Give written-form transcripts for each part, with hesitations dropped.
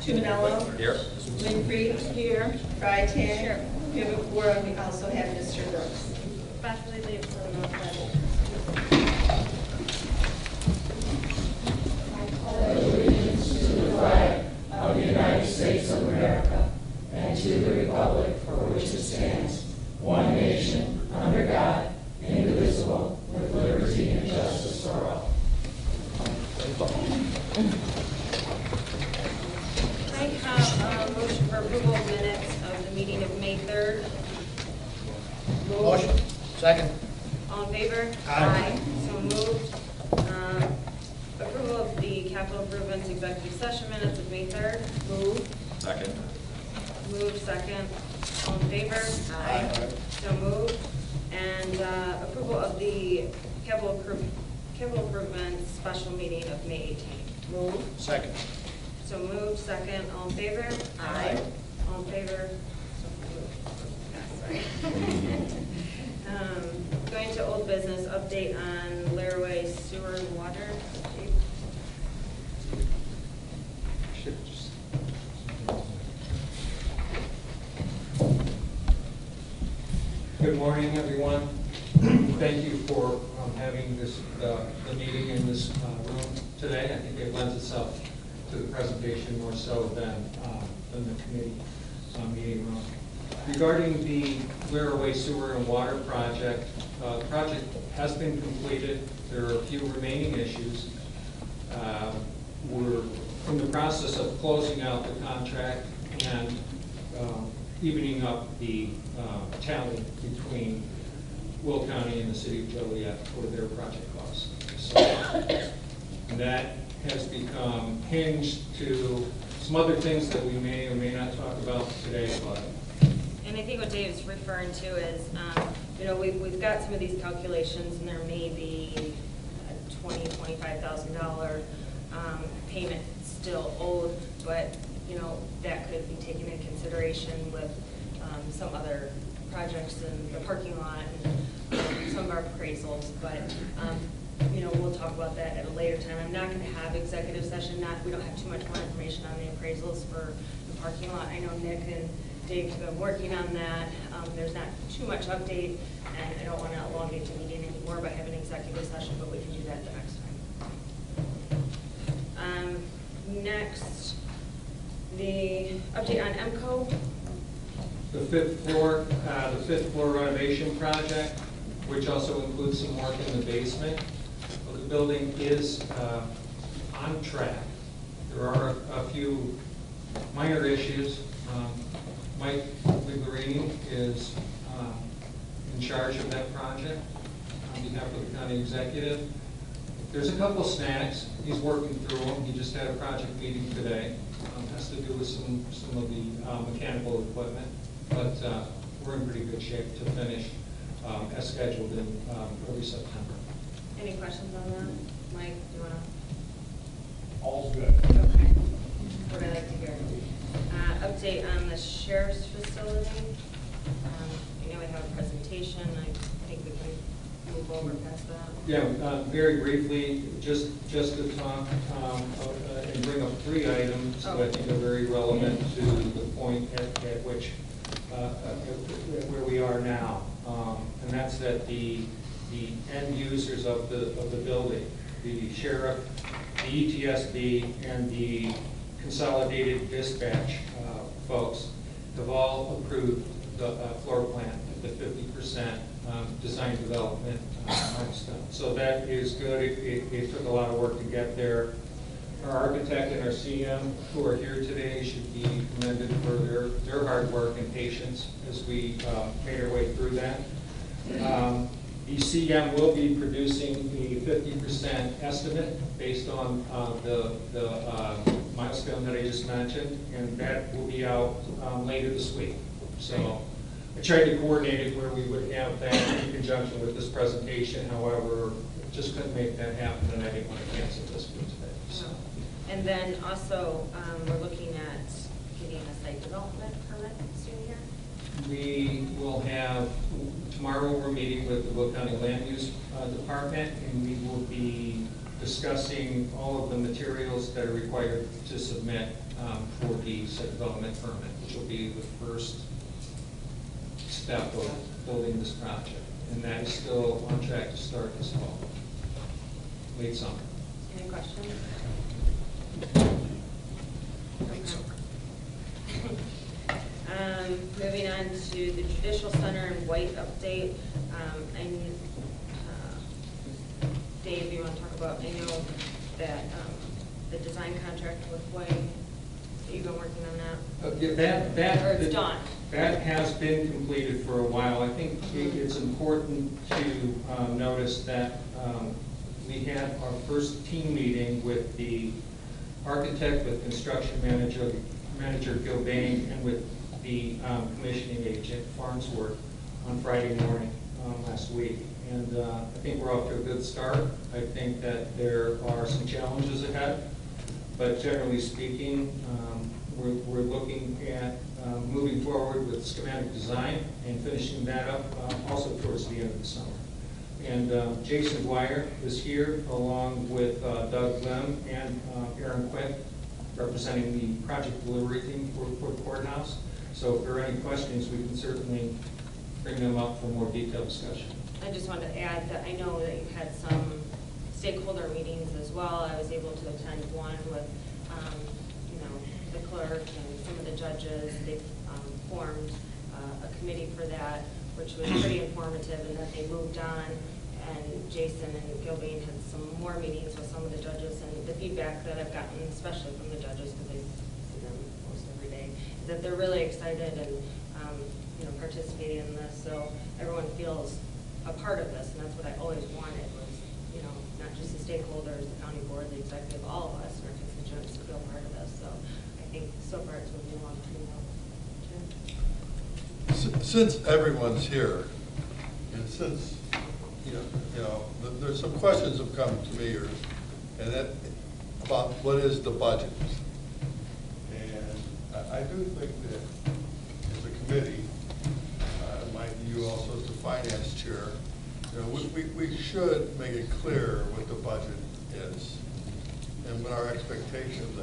Tuminello. Here. Winfrey. Here. Freitag. Here. We have a quorum. We also have Mr. Brooks. Especially late for the most part. Allegiance to the flag of the United States of America and to the republic for which it stands, one nation, under God, indivisible, with liberty and justice for all. I have a motion for approval of minutes of the meeting of May 3rd. Motion. Second. All in favor? Aye. So moved. Approval of the capital improvements executive session minutes of May 3rd. Moved. Second. Moved, second. All in favor? Aye. So moved. And approval of the capital improvements special meeting of May 18th. Moved. Second. So moved, second. All in favor? Aye. All in favor? Sorry. Going to old business, update on Laraway sewer and water. Good morning, everyone. Thank you for having this the meeting in this room today. I think it lends itself to the presentation more so than the committee meeting room. Regarding the Laraway Sewer and Water project, the project has been completed. There are a few remaining issues. We're in the process of closing out the contract and evening up the tally between Will County and the city of Joliet for their project costs. So that has become hinged to some other things that we may or may not talk about today, but. And I think what Dave's referring to is, we've got some of these calculations, and there may be a $25,000 payment still owed, but that could be taken into consideration with some other projects in the parking lot and some of our appraisals. But we'll talk about that at a later time. I'm not going to have executive session. We don't have too much more information on the appraisals for the parking lot. I know Nick and Dave have been working on that. There's not too much update, and I don't want to elongate the meeting anymore by having an executive session, but we can do that the next time. Next, the update on MCO. The fifth floor renovation project, which also includes some work in the basement. Well, the building is on track. There are a few minor issues. Mike Liglerini is in charge of that project on behalf of the county executive. There's a couple snags. He's working through them. He just had a project meeting today. Has to do with some of the mechanical equipment, but we're in pretty good shape to finish as scheduled in early September. Any questions on that? Mike, do you want to? All's good. Okay. What I'd like to hear. Update on the sheriff's facility. We have a presentation. I think we can move over past that. Yeah, very briefly, just to talk and bring up three items that I think are very relevant to the point at which where we are now, and that's that the end users of the building, the sheriff, the ETSB, and the consolidated dispatch folks have all approved the floor plan at the 50% design development milestone. So that is good. It took a lot of work to get there. Our architect and our CM who are here today should be commended for their hard work and patience as we made our way through that. The CM will be producing a 50% estimate based on the milestone that I just mentioned, and that will be out later this week. So I tried to coordinate it where we would have that in conjunction with this presentation. However, just couldn't make that happen, and I didn't want to cancel this for today. So. And then also, we're looking at getting a site development permit soon here. We will have, tomorrow we're meeting with the Will County Land Use Department, and we will be discussing all of the materials that are required to submit for the site development permit, which will be the first step of building this project. And that is still on track to start this fall, late summer. Any questions? Moving on to the Judicial Center and White update. Dave, you want to talk about, I know that the design contract with White, you've been working on that? Or it's done? That has been completed for a while. I think it's important to notice that we had our first team meeting with the architect, with construction manager Gil Bain, and with the commissioning agent, Farnsworth, on Friday morning last week. And I think we're off to a good start. I think that there are some challenges ahead, but generally speaking, we're looking at moving forward with schematic design and finishing that up also towards the end of the summer. And Jason Dwyer is here along with Doug Lim and Aaron Quick, representing the project delivery team for the courthouse. So if there are any questions, we can certainly bring them up for more detailed discussion. I just wanted to add that I know that you had some stakeholder meetings as well. I was able to attend one with, the clerk and some of the judges. They formed a committee for that, which was pretty informative, and that they moved on. And Jason and Gilbane had some more meetings with some of the judges, and the feedback that I've gotten, especially from the judges, because I see them almost every day, is that they're really excited and participating in this. So everyone feels a part of this, and that's what I always wanted was, not just the stakeholders, the county board, the executive, all of us, and our constituents to feel part of this. So I think so far it's moving along pretty well. Since everyone's here, and since there's some questions have come to me, about what is the budget, and I do think that as a committee, you also as the finance chair, we should make it clear what the budget is and what our expectations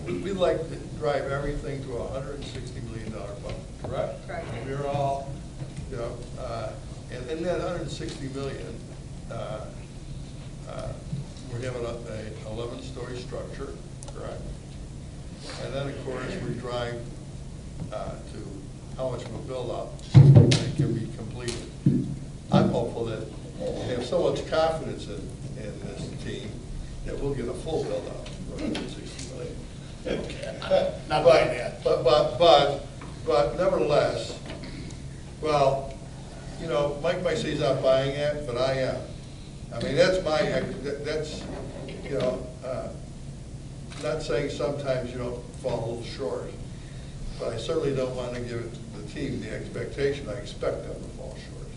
we'd like to drive everything to a $160 million budget, correct? Correct. We're all, and in that $160 million, we're having a 11-story structure, correct? And then, of course, we drive to how much of a build-up that can be completed. I'm hopeful that we have so much confidence in this team that we'll get a full build-up for $160 million. Not buying that. But nevertheless, well, Mike might say he's not buying it, but I am. I mean, that's not saying sometimes you don't fall a little short, but I certainly don't want to give the team the expectation. I expect them to fall short.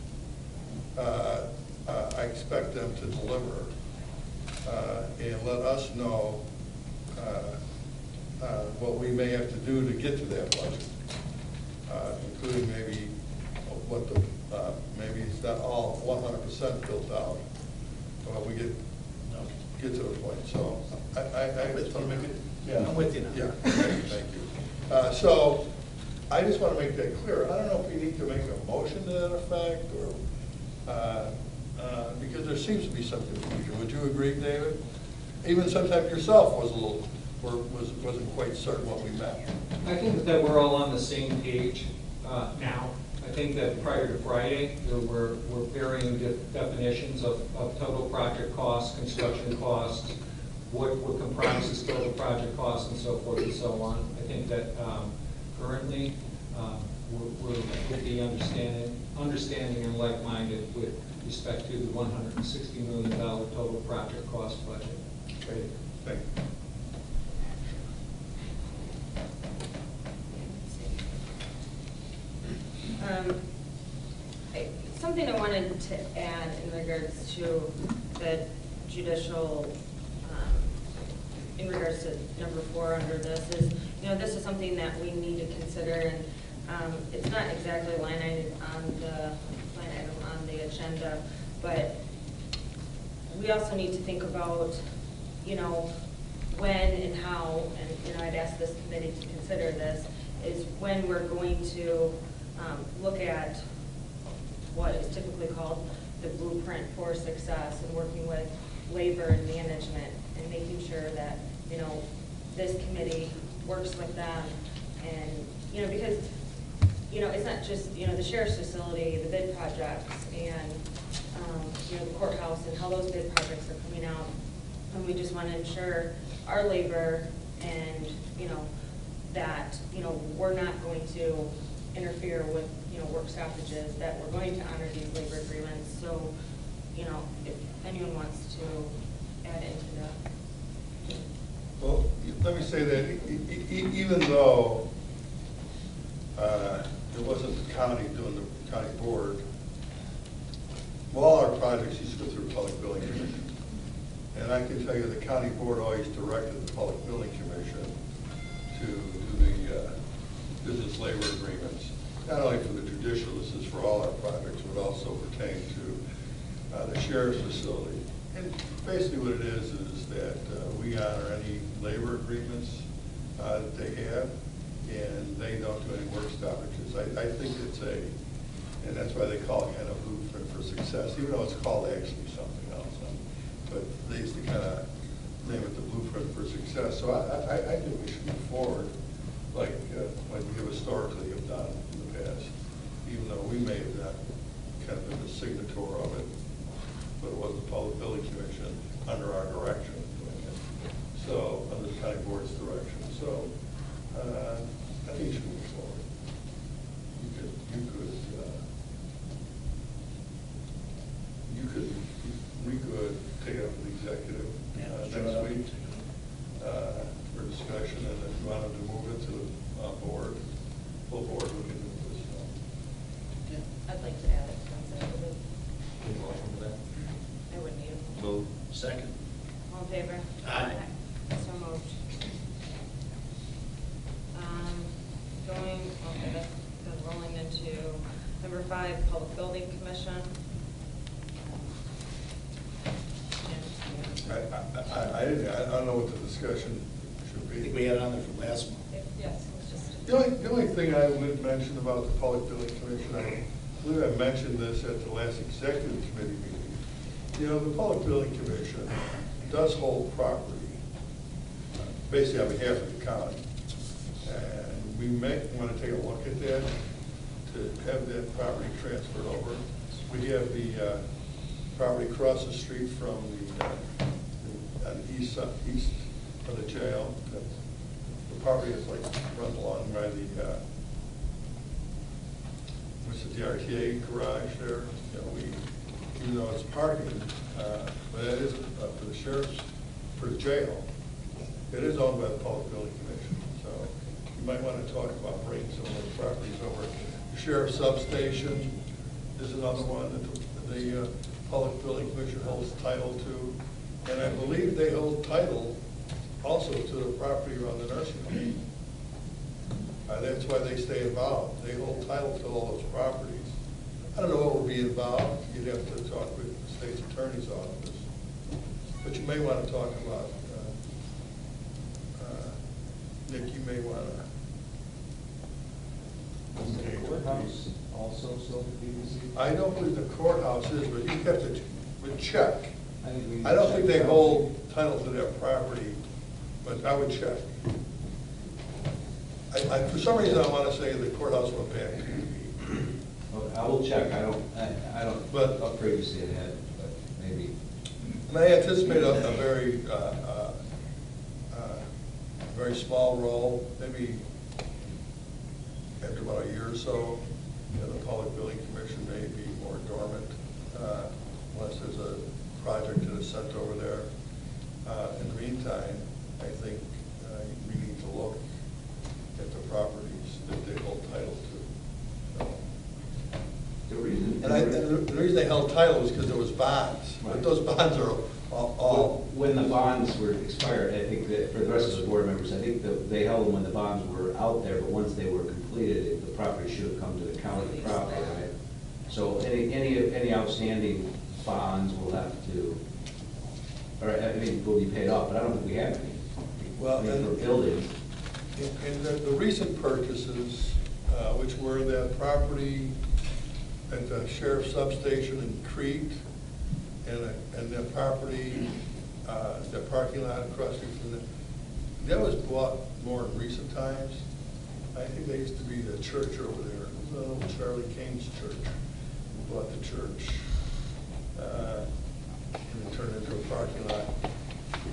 I expect them to deliver and let us know what we may have to do to get to that budget, including maybe maybe it's not all 100% built out, but we get to the point. So I just want to make it. Yeah, I'm with you now. Yeah, thank you. So I just want to make that clear. I don't know if we need to make a motion to that effect, or because there seems to be some confusion. Would you agree, David? Even sometimes yourself was a little, wasn't quite certain what we meant. I think that we're all on the same page now. I think that prior to Friday, there were varying definitions of total project costs, construction costs, what comprises total project costs, and so forth and so on. I think that currently we're with the understanding and like-minded with respect to the $160 million total project cost budget. Great. Thank you. Something I wanted to add in regards to the judicial, in regards to number 4 under this is, this is something that we need to consider, and it's not exactly line item on the agenda, but we also need to think about, when and how, and, you know, I'd ask this committee to consider this, is when we're going to look at what is typically called the blueprint for success, and working with labor and management, and making sure that, you know, this committee works with them. And, you know, because, you know, it's not just, you know, the sheriff's facility, the bid projects, and, you know, the courthouse, and how those bid projects are coming out. And we just want to ensure our labor and, you know, that, you know, we're not going to interfere with, you know, work stoppages, that we're going to honor these labor agreements. So, you know, if anyone wants to add into that. Well, let me say that even though it wasn't the county doing the county board, all our projects used to go through the Public Building Commission. And I can tell you the county board always directed the Public Building Commission to do the business labor agreements, not only for the judicial, this is for all our projects, but also pertain to the sheriff's facility. And basically what it is that we honor any labor agreements that they have, and they don't do any work stoppages. I think it's and that's why they call it kind of blueprint for success, even though it's called actually something else. But they used to kind of name it the blueprint for success. So I think we should move forward like we have historically have done in the past, even though we may have not kind of been the signator of it, but it was the Public Building Commission under our direction doing it. So, under the county board's direction. So, I think you should move forward. We could take it up with the executive next week for discussion, and if you wanted to move it to the board, full board, we can move this. I'd like to add it. I wouldn't need it. Move. Second. All in favor? Aye. So moved. Okay, that's rolling into number 5, Public Building Commission. I don't know what the discussion should I be. think we had it on there from last month. Yes, it's just. The only thing I would mention about the Public Building Commission, I believe I mentioned this at the last executive committee meeting. You know, the Public Building Commission does hold property, basically on behalf of the county. And we may want to take a look at that, to have that property transferred over. We have the property across the street from on the east of the jail. The property is like run along by the the RTA garage there. You know, even though it's parking, but it is for the sheriff's, for the jail. It is owned by the Public Building Commission, so you might want to talk about bringing some of those properties over. The sheriff's substation is another one that the Public Building Commission holds title to, and I believe they hold title also to the property around the nursing home. That's why they stay involved. They hold title to all those properties. I don't know what would be involved. You'd have to talk with the state's attorney's office. But you may want to talk about, Nick, you may want to. Is the courthouse also sold to BBC? I don't believe the courthouse is, but you have to check. I I don't think they hold title to their property, but I would check. For some reason, I want to say the courthouse went back to UB. I will check. I don't. But previously it had, but maybe. And I anticipate a very, very small role, maybe after about a year or so. You know, the Public Building Commission may be more dormant unless there's a project that is sent over there. In the meantime, I think we need to look at the properties that they hold title to. The reason. And the reason they held title was because there was bonds. But Right. those bonds are all. When the bonds were expired, I think that for the rest of the board members, I think that they held them when the bonds were out there, but once they were completed, the property should have come to the county property, right? So any outstanding bonds will have to, or I mean, will be paid off, but I don't think we have any. Well, I mean, and- for buildings. And the recent purchases, which were that property at the sheriff's substation in Crete, and the property, the parking lot across the street from there, that was bought more in recent times. I think they used to be the church over there, Charlie Kane's church. We bought the church, and it turned into a parking lot.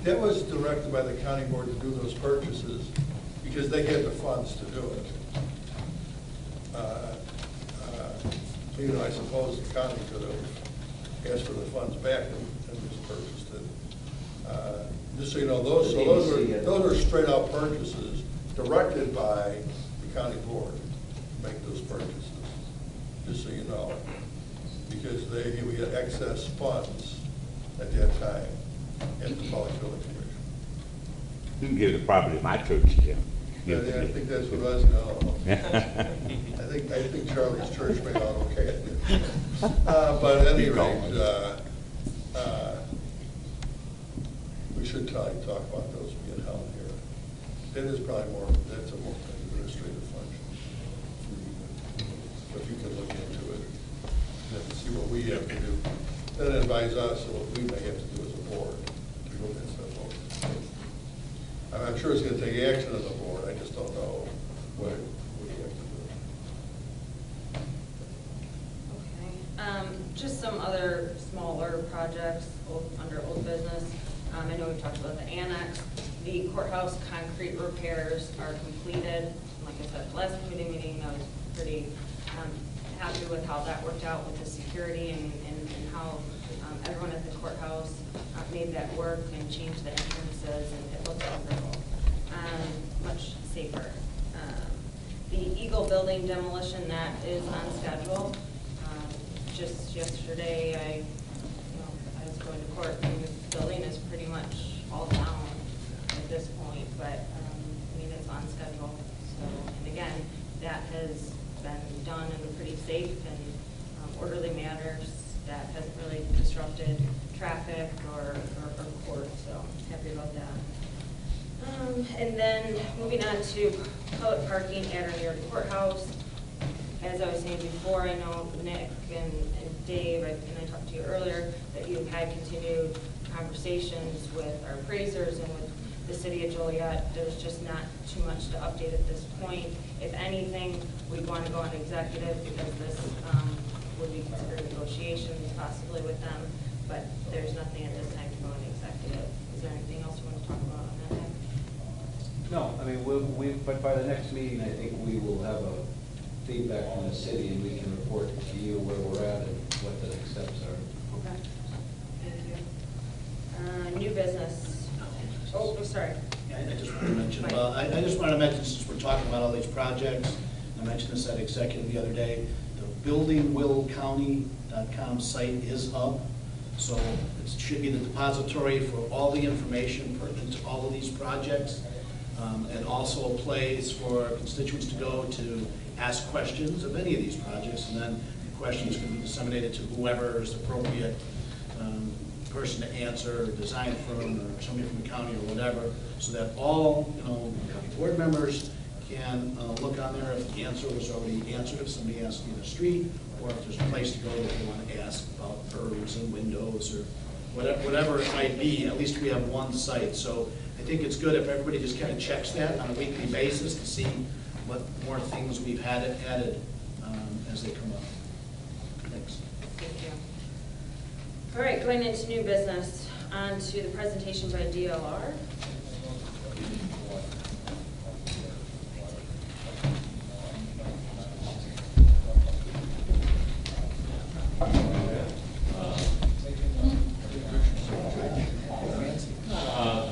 That was directed by the county board to do those purchases because they had the funds to do it. You know, I suppose the county could have asked for the funds back and just purchased it. Just so you know, those are straight out purchases directed by the county board to make those purchases, just so you know. Because we had excess funds at that time at the Public Building Commission. You can give the property to my church, Jim. Yeah, I think that's what I was, I think Charlie's church made out okay. But at any rate, we should talk about those being held here. That is probably that's a more administrative function. But you can look into it and see what we have to do. Then advise us on what we may have to do as a board to go that stuff over. I'm sure it's going to take action on the board. I just don't know what we have to do. Okay. Just some other smaller projects under old business. I know we've talked about the annex. The courthouse concrete repairs are completed. Like I said, last committee meeting, I was pretty happy with how that worked out with the security and how everyone at the courthouse made that work and changed the entrances, and it looks wonderful. Much safer. The Eagle building demolition, that is on schedule. Just yesterday, I was going to court, and the building is pretty much all down at this point, but I mean, it's on schedule. So, and again, that has been done in a pretty safe and orderly manner. That hasn't really disrupted traffic or court, so happy about that. And then moving on to public parking at or near the courthouse. As I was saying before, I know Nick and Dave, and I talked to you earlier, that you've had continued conversations with our appraisers and with the city of Joliet. There's just not too much to update at this point. If anything, we'd want to go on executive because this would be considered negotiations possibly with them, but there's nothing at this time to go on executive. Is there anything else you want to talk about on that? No, I mean, but by the next meeting, I think we will have a feedback from the city, and we can report to you where we're at and what the next steps are. Okay. Thank you. New business. Oh, sorry. Yeah, I just want to mention, I just want to mention, since we're talking about all these projects, I mentioned this at executive the other day, the buildingwillcounty.com site is up, so it should be the depository for all the information pertinent to all of these projects, and also a place for constituents to go to ask questions of any of these projects, and then the questions can be disseminated to whoever is appropriate person to answer, or design firm, or somebody from the county, or whatever, so that all board members can look on there if the answer was already answered, if somebody asked in the street, or if there's a place to go that they want to ask about birds and windows, or whatever it might be. At least we have one site. So I think it's good if everybody just kind of checks that on a weekly basis to see what more things we've had added as they come up. Thanks. Thank you. All right, going into new business, on to the presentation by DLR.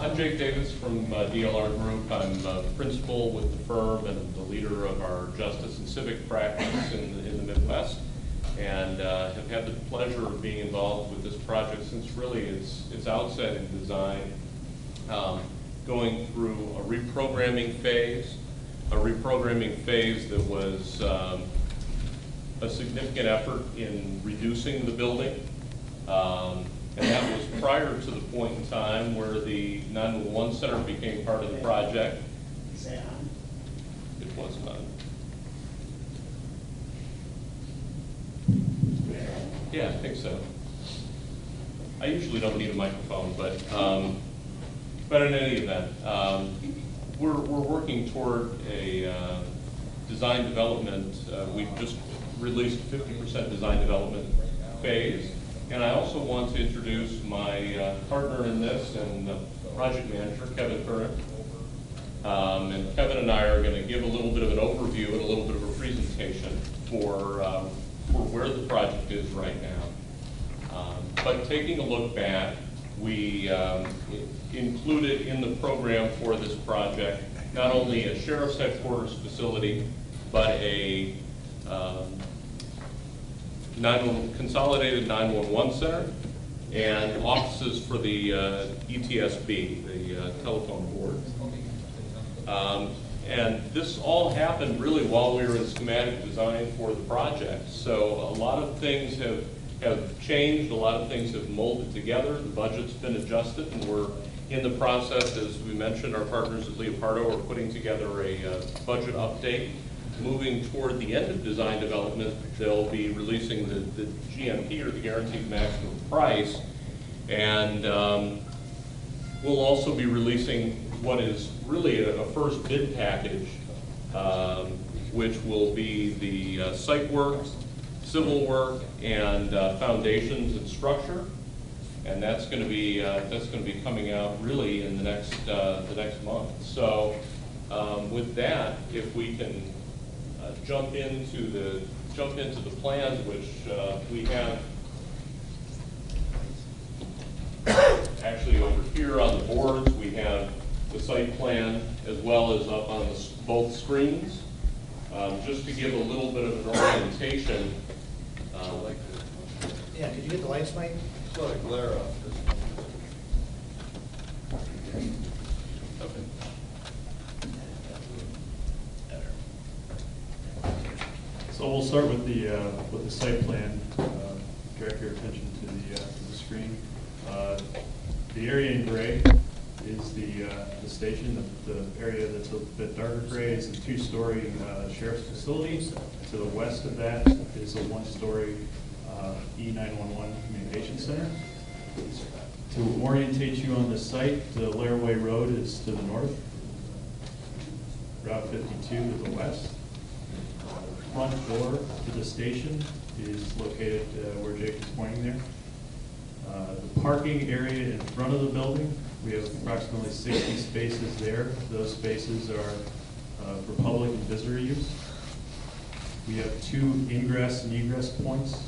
I'm Jake Davis from DLR Group. I'm principal with the firm and the leader of our justice and civic practice in the Midwest, and have had the pleasure of being involved with this project since really its outset in design, going through a reprogramming phase that was a significant effort in reducing the building, And that was prior to the point in time where the 911 center became part of the project. Is that on? It was not. Yeah, I think so. I usually don't need a microphone, but in any event, we're working toward a design development. We've just released 50% design development phase. And I also want to introduce my partner in this and project manager, Kevin Curran. And Kevin and I are going to give a little bit of an overview and a little bit of a presentation for where the project is right now. But taking a look back, we included in the program for this project not only a sheriff's headquarters facility, but a consolidated 911 center and offices for the ETSB, the telephone board. And this all happened really while we were in schematic design for the project. So a lot of things have changed, a lot of things have molded together, the budget's been adjusted, and we're in the process, as we mentioned, our partners at Leopardo are putting together a budget update. Moving toward the end of design development, they'll be releasing the GMP, or the guaranteed maximum price, and we'll also be releasing what is really a first bid package, which will be the site work, civil work, and foundations and structure, and that's going to be coming out really in the next month. So with that, if we can jump into the plans, which we have actually over here on the boards. We have the site plan as well as up on both screens. Just to give a little bit of an orientation. Yeah, could you get the lights, Mike? Sort of glare off. So we'll start with the site plan. Direct your attention to the screen. The area in gray is the station. The area that's a bit darker gray is the two-story sheriff's facility. To the west of that is a one-story E911 communication center. To orientate you on the site, the Laraway Road is to the north, Route 52 to the west. Front door to the station is located where Jake is pointing there. The parking area in front of the building, we have approximately 60 spaces there. Those spaces are for public and visitor use. We have two ingress and egress points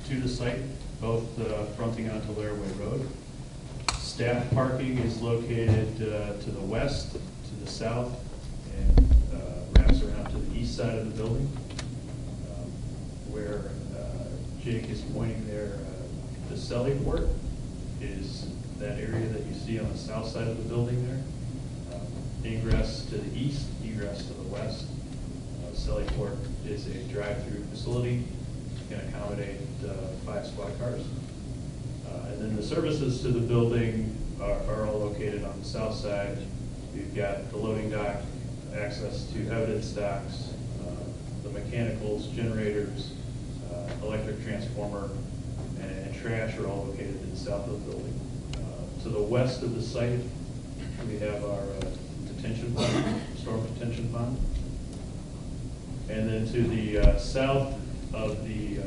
to the site, both fronting onto Laraway Road. Staff parking is located to the west, to the south, and wraps around to the east side of the building, where Jake is pointing there. The celly port is that area that you see on the south side of the building there. Ingress to the east, egress to the west. Celly port is a drive-through facility. It can accommodate 5 squad cars. And then the services to the building are all located on the south side. You've got the loading dock, access to evidence docks, the mechanicals, generators, electric transformer, and trash are all located to the south of the building. To the west of the site, we have our detention pond, storm detention pond. And then to the south of the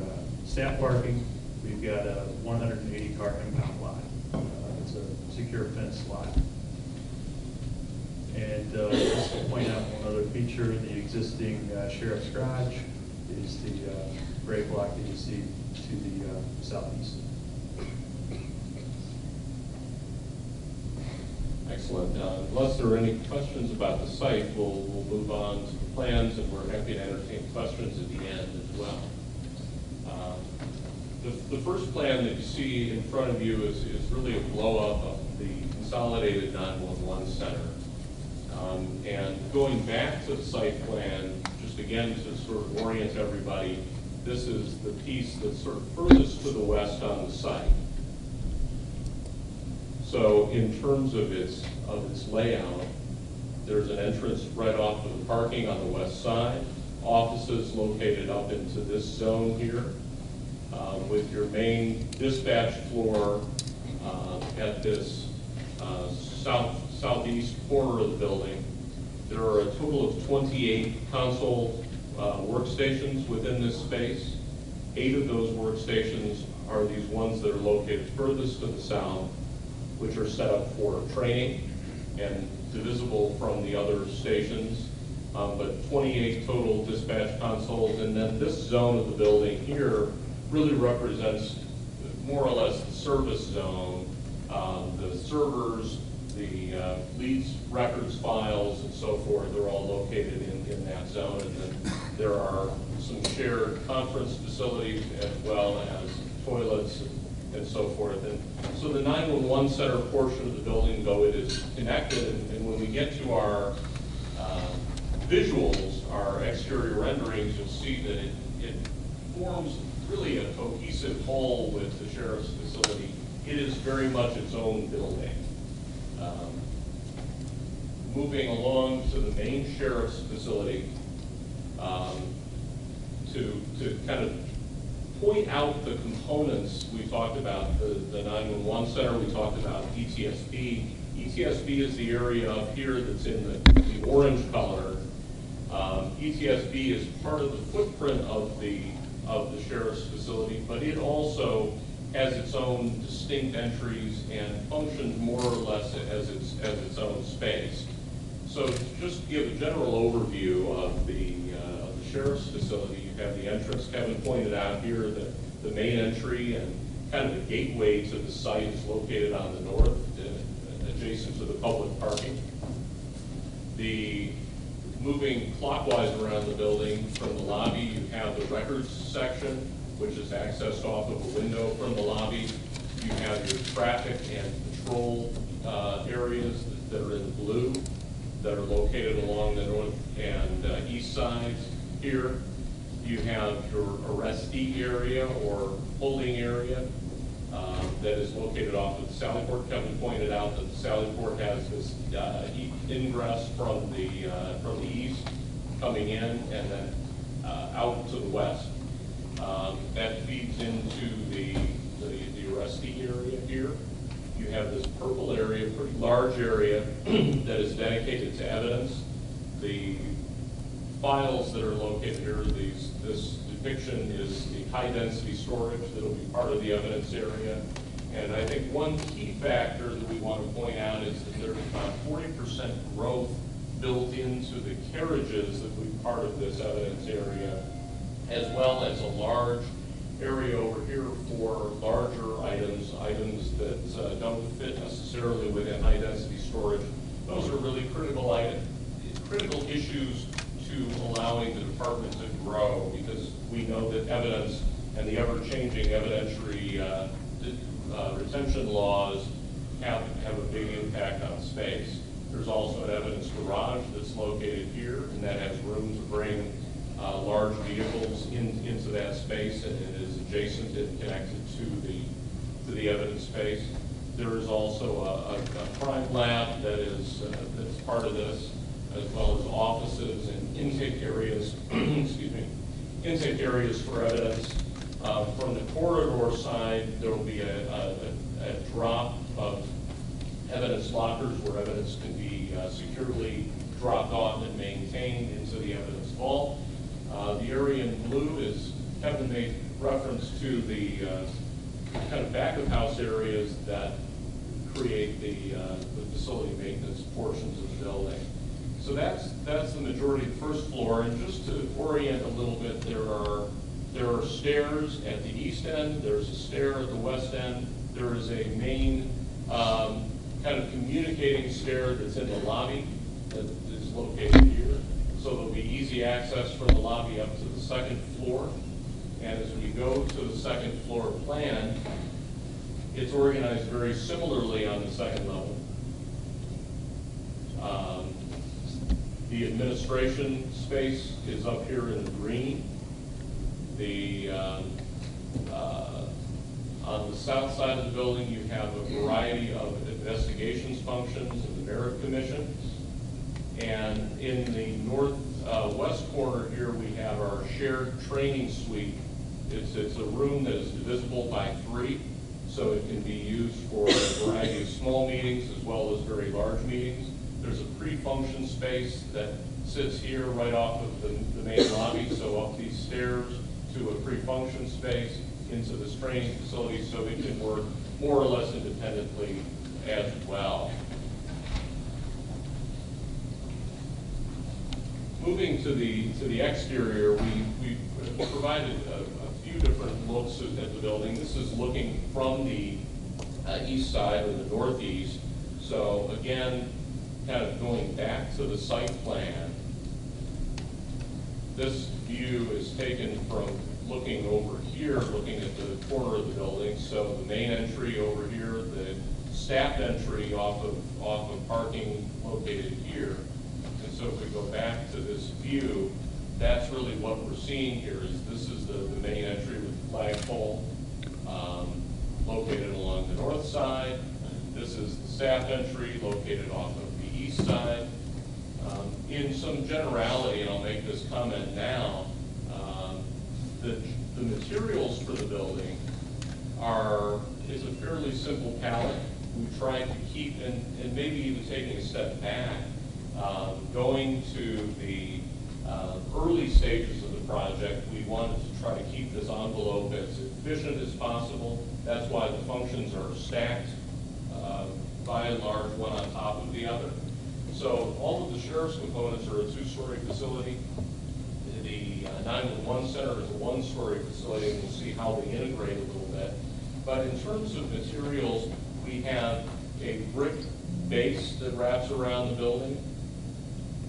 staff parking, we've got a 180-car impound lot. It's a secure fence lot. And just to point out one other feature, the existing sheriff's garage is the gray block that you see to the southeast. Excellent. Unless there are any questions about the site, we'll move on to the plans, and we're happy to entertain questions at the end as well. The first plan that you see in front of you is really a blow-up of the consolidated 911 center. And going back to the site plan, just again to sort of orient everybody, this is the piece that's sort of furthest to the west on the site. So in terms of its layout, there's an entrance right off of the parking on the west side, offices located up into this zone here, with your main dispatch floor at this southeast corner of the building. There are a total of 28 console workstations within this space. 8 of those workstations are these ones that are located furthest to the south, which are set up for training and divisible from the other stations. But 28 total dispatch consoles, and then this zone of the building here really represents more or less the service zone. The servers, the leads, records, files, and so forth, they're all located in that zone. And then there are some shared conference facilities as well as toilets and so forth. And so the 911 center portion of the building, though it is connected, and when we get to our visuals, our exterior renderings, you'll see that it forms really a cohesive whole with the sheriff's facility. It is very much its own building. Moving along to the main sheriff's facility, to kind of point out the components, we talked about the 911 center, we talked about ETSP. ETSP is the area up here that's in the orange color. ETSP is part of the footprint of the sheriff's facility, but it also has its own distinct entries and functions more or less as its own space. So just to give a general overview of the sheriff's facility, you have the entrance Kevin pointed out here, the main entry, and kind of the gateway to the site is located on the north, adjacent to the public parking. Moving clockwise around the building from the lobby, you have the records section, which is accessed off of a window from the lobby. You have your traffic and patrol areas that are in blue, that are located along the north and east sides. Here, you have your arrestee area or holding area that is located off of the Sally Port. Kevin pointed out that the Sally Port has this ingress from the east coming in and then out to the west. That feeds into the arrestee area here. You have this purple area, pretty large area that is dedicated to evidence. The files that are located here, this depiction is the high-density storage that will be part of the evidence area. And I think one key factor that we want to point out is that there's about 40% growth built into the carriages that will be part of this evidence area, as well as a large area over here for larger items that don't fit necessarily within high-density storage. Those are really critical issues to allowing the department to grow, because we know that evidence and the ever-changing evidentiary retention laws have a big impact on space. There's also an evidence garage that's located here, and that has room to bring large vehicles into that space, and it is adjacent and connected to the evidence space. There is also a crime lab that's part of this, as well as offices and intake areas, excuse me, intake areas for evidence. From the corridor side, there will be a drop of evidence lockers where evidence can be securely dropped off and maintained into the evidence vault. The area in blue is, Kevin made reference to the kind of back of house areas that create the facility maintenance portions of the building. So that's the majority of the first floor. And just to orient a little bit, there are stairs at the east end. There's a stair at the west end. There is a main kind of communicating stair that's in the lobby that is located here. So there'll be easy access from the lobby up to the second floor. And as we go to the second floor plan, it's organized very similarly on the second level. The administration space is up here in the green. The On the south side of the building, you have a variety of investigations functions and the merit commission. And in the northwest corner here, we have our shared training suite. It's a room that is divisible by 3, so it can be used for a variety of small meetings as well as very large meetings. There's a pre-function space that sits here right off of the main lobby, so up these stairs to a pre-function space into this training facility, so it can work more or less independently as well. Moving to the exterior, we provided a few different looks at the building. This is looking from the east side or the northeast. So again, kind of going back to the site plan, this view is taken from looking over here, looking at the corner of the building. So the main entry over here, the staff entry off of parking located here. And so if we go back to this view, that's really what we're seeing here. This is the main entry with the flagpole located along the north side. This is the staff entry located off of the east side. In some generality, and I'll make this comment now, the materials for the building is a fairly simple palette. We tried to keep, and maybe even taking a step back, going to the early stages of the project, we wanted to try to keep this envelope as efficient as possible. That's why the functions are stacked, by and large, one on top of the other. So all of the sheriff's components are a 2-story facility. The 911 center is a 1-story facility, and we'll see how they integrate a little bit. But in terms of materials, we have a brick base that wraps around the building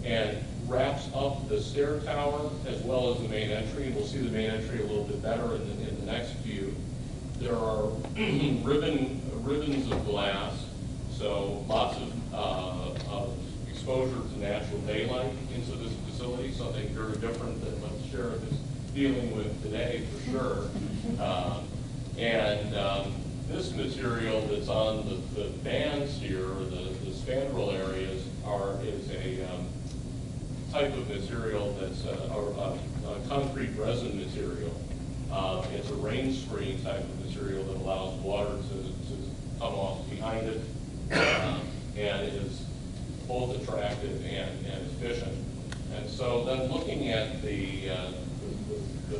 and wraps up the stair tower as well as the main entry. And we'll see the main entry a little bit better in the next view. There are ribbons of glass, so lots of exposure to natural daylight into this facility, something very different than what the sheriff is dealing with today, for sure. This material that's on the bands here, or the spandrel areas, is a type of material that's a concrete resin material. It's a rain screen type of material that allows water to come off behind it, and it is both attractive and efficient. And so then looking at the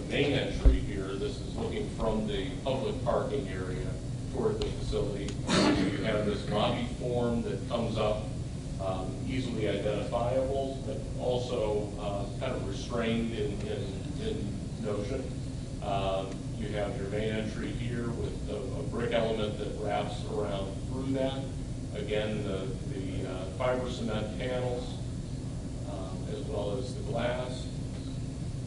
main entry here, this is looking from the public parking area toward the facility. You have this lobby form that comes up, easily identifiable, but also kind of restrained in notion. You have your main entry here with a brick element that wraps around through that. Again, the fiber cement panels, as well as the glass.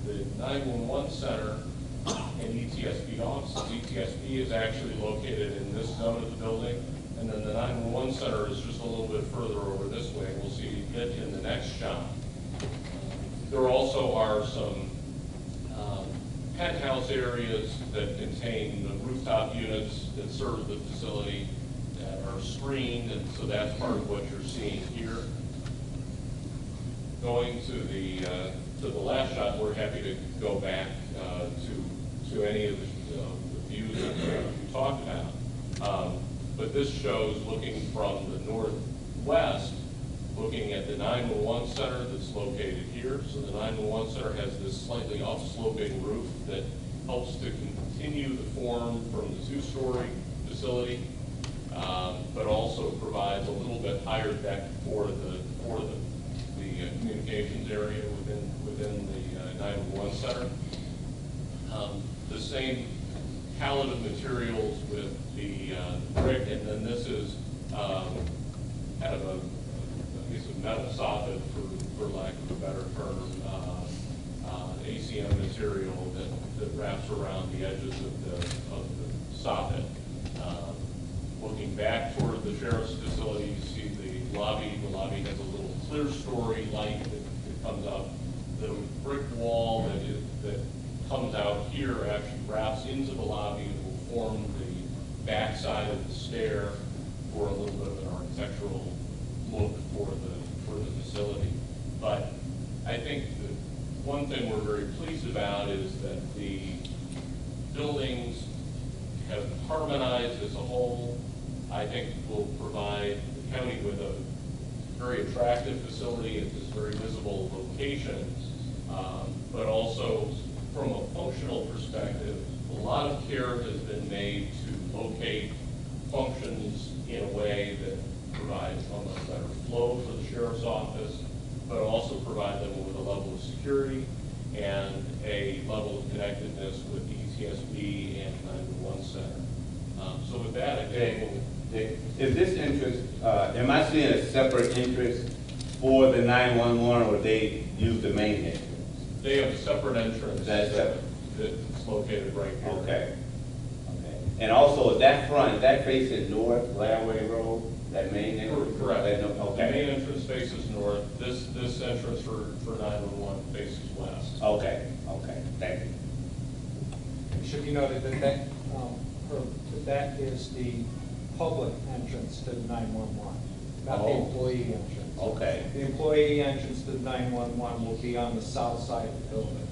The 911 center and ETSP offices. ETSP is actually located in this zone of the building, and then the 911 center is just a little bit further over this way. We'll see it in the next shot. There also are some penthouse areas that contain rooftop units that serve the facility that are screened, and so that's part of what you're seeing here. Going to the last shot, we're happy to go back to any of the views that we talked about. But this shows looking from the northwest, looking at the 911 center that's located here. So the 911 center has this slightly up-sloping roof that helps to continue the form from the 2-story facility, but also provides a little bit higher deck for the communications area within the 911 center. The same palette of materials with the brick, and then this is kind of a metal soffit, for lack of a better term, ACM material that wraps around the edges of the soffit. Looking back toward the sheriff's facility, you see the lobby. The lobby has a little clear story light that comes out. The brick wall that comes out here actually wraps into the lobby and will form backside of the stair for a little bit of an architectural look for the facility. But I think the one thing we're very pleased about is that the buildings have harmonized as a whole. I think will provide the county with a very attractive facility at this very visible location, but also from a functional perspective, a lot of care has been made to locate functions in a way that provides almost better flow for the sheriff's office, but also provide them with a level of security and a level of connectedness with the ETSB and 911 center. So with that, I think Is this interest, am I seeing a separate interest for the 911, or they use the main entrance? they have a separate entrance That's separate. that's located right here. Okay. Okay. And also, that front, that faces north, Gladway Road, that main entrance? Correct. That The okay. main entrance faces north. This entrance for 911 faces west. Okay, okay, thank you. It should be noted that that is the public entrance to 911, not the Oh. employee entrance. Okay. The employee entrance to 911 will be on the south side of the building.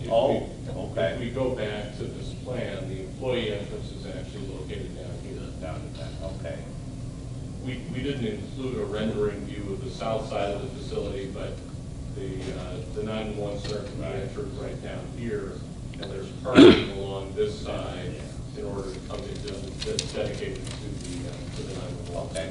If Oh, we- okay. If we go back to this plan, the employee entrance is actually located down here. Down to that, okay. We didn't include a rendering view of the south side of the facility, but the 911 center can be entered right down here, and there's parking along this side in order to come into, that's dedicated to the 911. Okay.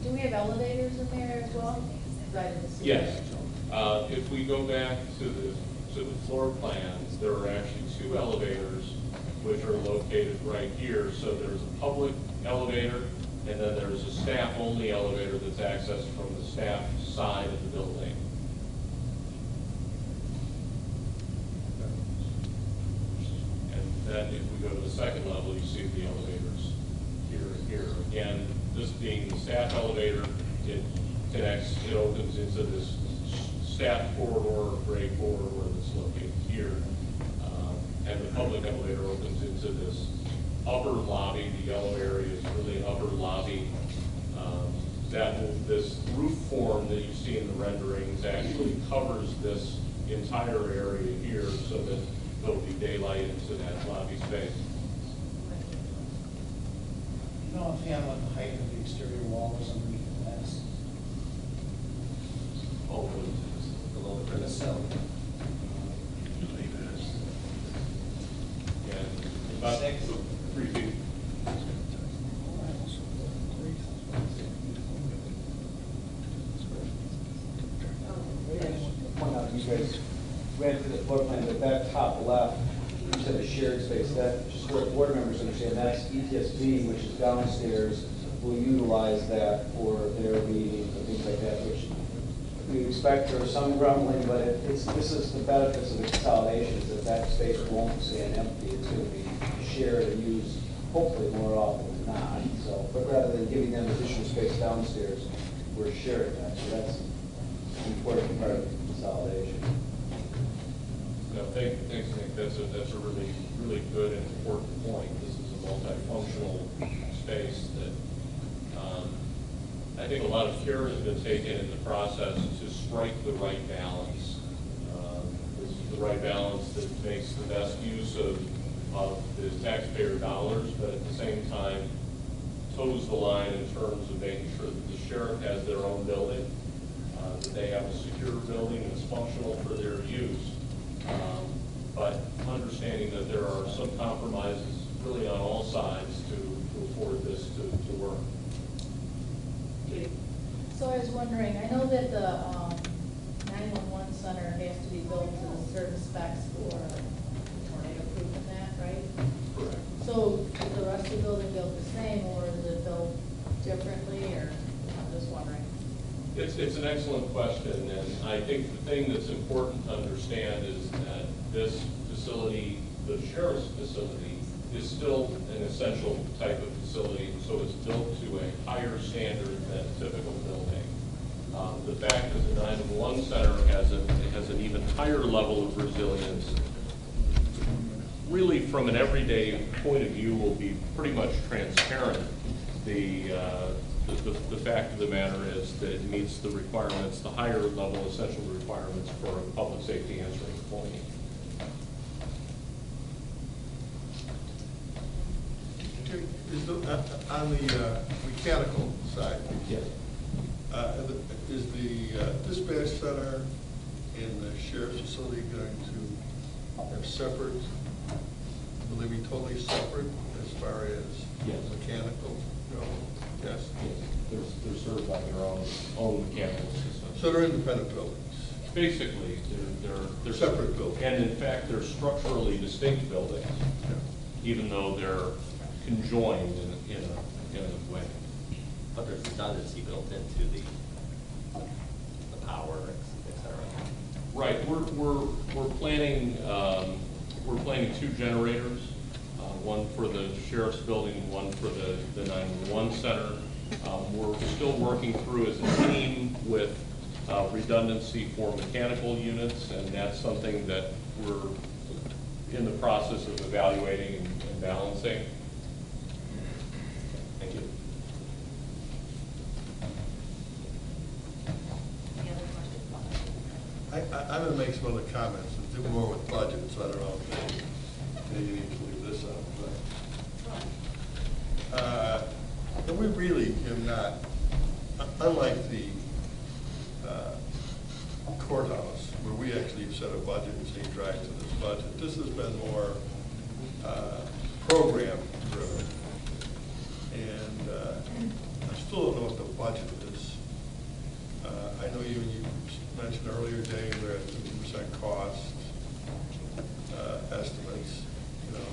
Do we have elevators in there as well? Right in the city? Yes. If we go back to the floor plans, there are actually two elevators which are located right here. So there's a public elevator, and then there's a staff-only elevator that's accessed from the staff side of the building. And then if we go to the second level, you see the elevators here and here. Again, this being the staff elevator, it connects, it opens into this staff corridor, gray corridor that's located here. And the public elevator opens into this upper lobby. The yellow area is really an upper lobby. This roof form that you see in the renderings actually covers this entire area here so that there'll be daylight into that lobby space. You know offhand what the height of the exterior wall is underneath the fence? Oh, Below the sill. Yeah, about 3 feet. Point out, you guys ran through the floor plan, but that top left, you said a shared space, that, just so board members understand, that's ETSB, which is downstairs, will utilize that for their meetings and things like that, which we expect there is some grumbling, but this is the benefits of the consolidation, is that space won't stand empty, it's going to be shared and used hopefully more often than not. So, but rather than giving them additional space downstairs, we're sharing that, so that's an important part of the consolidation. No, thanks, Nick. That's a really, really good and important point. This is a multifunctional space that I think a lot of care has been taken in the process to strike the right balance. This is the right balance that makes the best use of the taxpayer dollars, but at the same time toes the line in terms of making sure that the sheriff has their own building, that they have a secure building that's functional for their use. But understanding that there are some compromises really on all sides to afford this to work. So I was wondering, I know that the 911 center has to be built to the certain specs for tornado proof and that, right? Correct. So is the rest of the building built the same, or is it built differently, or, I'm just wondering. It's an excellent question, and I think the thing that's important to understand is that this facility, the sheriff's facility, is still an essential type of facility, so it's built to a higher standard than a typical building. The fact that the 911 center has an even higher level of resilience, really from an everyday point of view, will be pretty much transparent. The fact of the matter is that it meets the requirements, the higher level essential requirements for a public safety answering point. On the mechanical side, Yes. is the dispatch center in the sheriff's facility going to have separate, will they be totally separate as far as Yes. mechanical go? Yes? They're served by their own mechanical systems. So they're independent buildings? Basically, they're Separate buildings. And in fact, they're structurally distinct buildings, even though they're conjoined in a way. But there's redundancy built into the power, et cetera. Right, we're planning 2 generators, one for the sheriff's building, one for the 911 center. We're still working through as a team with redundancy for mechanical units, and that's something that we're in the process of evaluating and balancing. Thank you. Any other questions? I'm going to make some other comments and do more with budget, so I don't know if maybe you need to leave this out. And we really have not, unlike the courthouse, where we actually set a budget and say drive to this budget, this has been more program driven. And I still don't know what the budget is. I know you mentioned earlier, Dave, they're at 50% cost estimates. You know,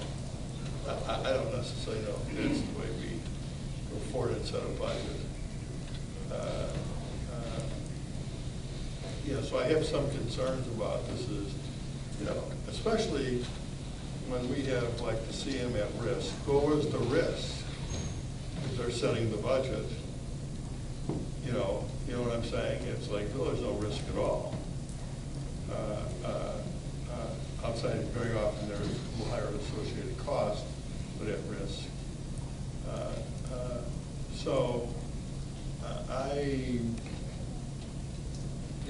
I don't necessarily know if that's the way we go forward and set a budget. You know, so I have some concerns about this is, you know, especially when we have like the CM at risk. Well, where's the risk? If they're setting the budget, you know what I'm saying? It's like, oh, there's no risk at all. Outside, very often there's a higher associated cost, but at risk.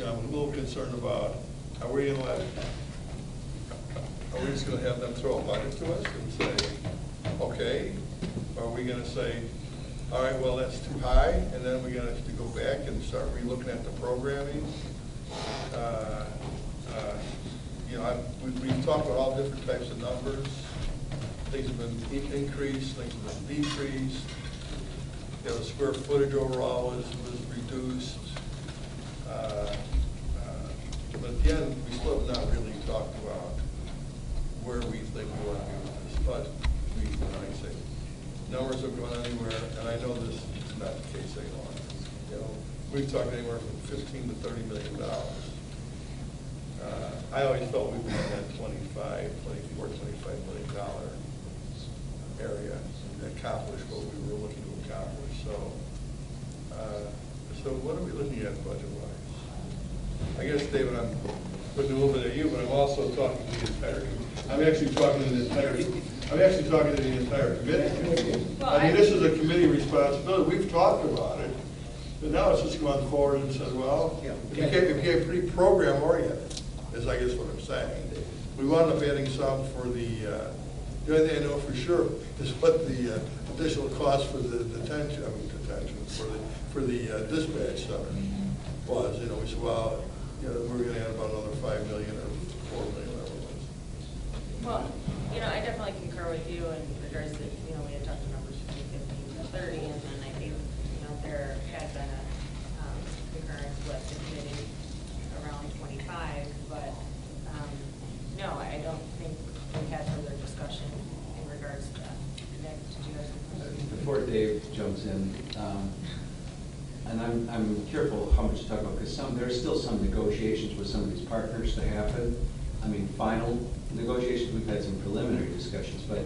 I'm a little concerned about, are we just going to have them throw a budget to us and say, okay? Or are we going to say, all right, well, that's too high, and then we're going to have to go back and start re-looking at the programming? You know, we've talked about all different types of numbers. Things have been increased, things have been decreased. You know, the square footage overall was reduced. But again, we still have not really talked about where we think we want to be with this budget. I say numbers have gone anywhere, and I know this is not the case anymore. You know, we've talked anywhere from $15 to $30 million. I always felt we were in that $24, $25 million area to accomplish what we were looking to accomplish. So what are we looking at budget-wise? I guess, David, I'm looking a little bit at you, but I'm also talking to the entire. I'm actually talking to the entire committee. I mean, this is a committee responsibility. We've talked about it, but now it's just gone forward and said, well, if you get pretty program oriented, is I guess what I'm saying. We wound up adding some for the only thing I know for sure is what the additional cost for the detention for the dispatch center was. You know, we said, well, you know, we're going to add about another $5 million or $4 million, whatever it was. Well, you know, I definitely concur with you in regards to, you know, we had talked to numbers from 15 to 30, and then I think, you know, there had been a concurrence with the committee around 25, but no, I don't think we had further discussion in regards to that. Nick, did you guys? Before Dave jumps in, and I'm careful how much to talk about, because there's still some negotiations with some of these partners to happen. I mean, final negotiations, we've had some preliminary discussions, but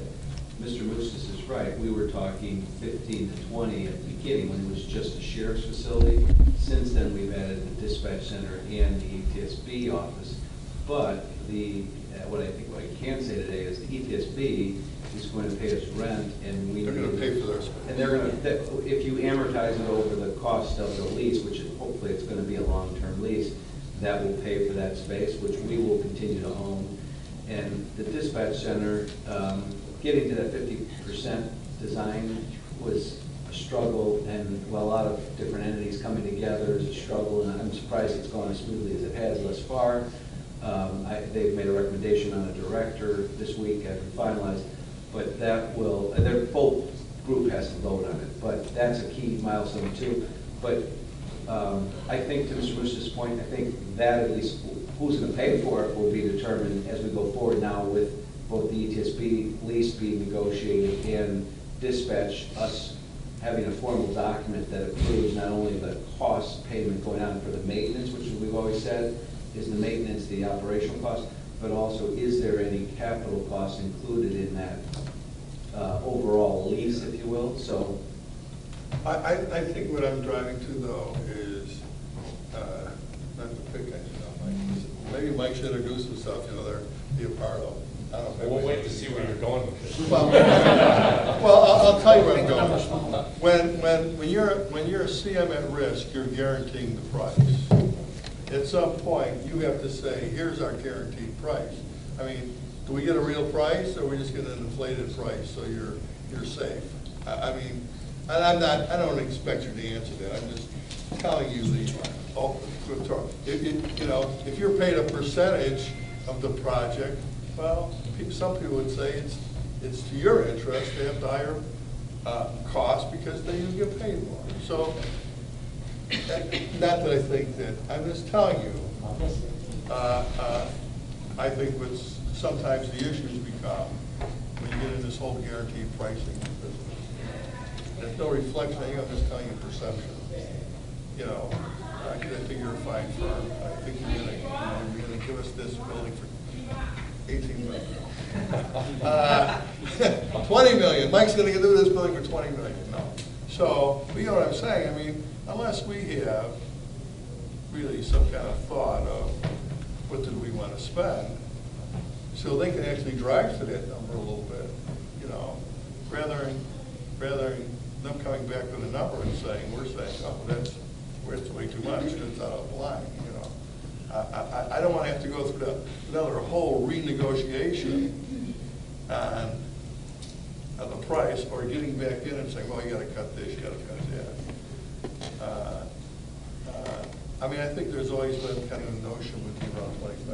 Mr. Moustis is right. We were talking 15 to 20 at the beginning when it was just a sheriff's facility. Since then, we've added the dispatch center and the ETSB office. But what I can say today is the ETSB is going to pay us rent, and They're going to pay for their space. and they're going to, if you amortize it over the cost of the lease, which is hopefully it's going to be a long-term lease, that will pay for that space, which we will continue to own. And the dispatch center, getting to that 50% design was a struggle, and while a lot of different entities coming together is a struggle, and I'm surprised it's gone as smoothly as it has thus far. They've made a recommendation on a director this week after finalized, but that will, their full group has to vote on it, but that's a key milestone too. But I think to Mr. Bruce's point, I think that at least who's going to pay for it will be determined as we go forward now with both the ETSB lease being negotiated and dispatch, us having a formal document that approves not only the cost payment going on for the maintenance, which we've always said is the maintenance, the operational cost, but also is there any capital costs included in that overall lease, if you will? So I think what I'm driving to though is, not to pick on Mike, maybe Mike should introduce himself, they're be a part of. I don't know. We'll wait to see where you're going with this. Well, I'll tell you where I'm going. When you're a CM at risk, you're guaranteeing the price. At some point, you have to say, here's our guaranteed price. I mean, do we get a real price, or are we just get an inflated price so you're safe? I mean, and I don't expect you to answer that. I'm just telling you if you're paid a percentage of the project, well, some people would say it's to your interest to have the higher cost because then you get paid more. So, not that I think that, I'm just telling you, I think what's sometimes the issues become when you get in this whole guaranteed pricing business. There's no reflection, I'm just telling you perception. I think you're a fine firm. I think you're going to give us this building for 18 million. 20 million. Mike's going to do this building for 20 million. No. So, you know what I'm saying? I mean, unless we have really some kind of thought of what do we want to spend, so they can actually drive to that number a little bit, rather than them coming back with a number and saying, we're saying, oh, that's way too much, it's out of line, I don't want to have to go through another whole renegotiation on the price, or getting back in and saying, well, you got to cut this, you got to cut that. I mean, I think there's always been kind of a notion with you around 25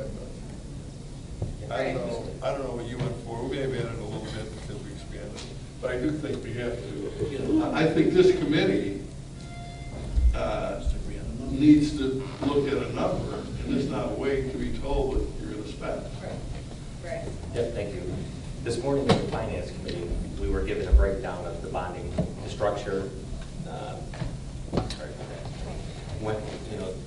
million. I don't know what you went for. We may have added a little bit because we expanded, but I do think we have to. I think this committee needs to look at a number, and it's not wait to be told what you're going to spend. Right. Yep, thank you. This morning in the Finance Committee, we were given a breakdown of the bonding structure.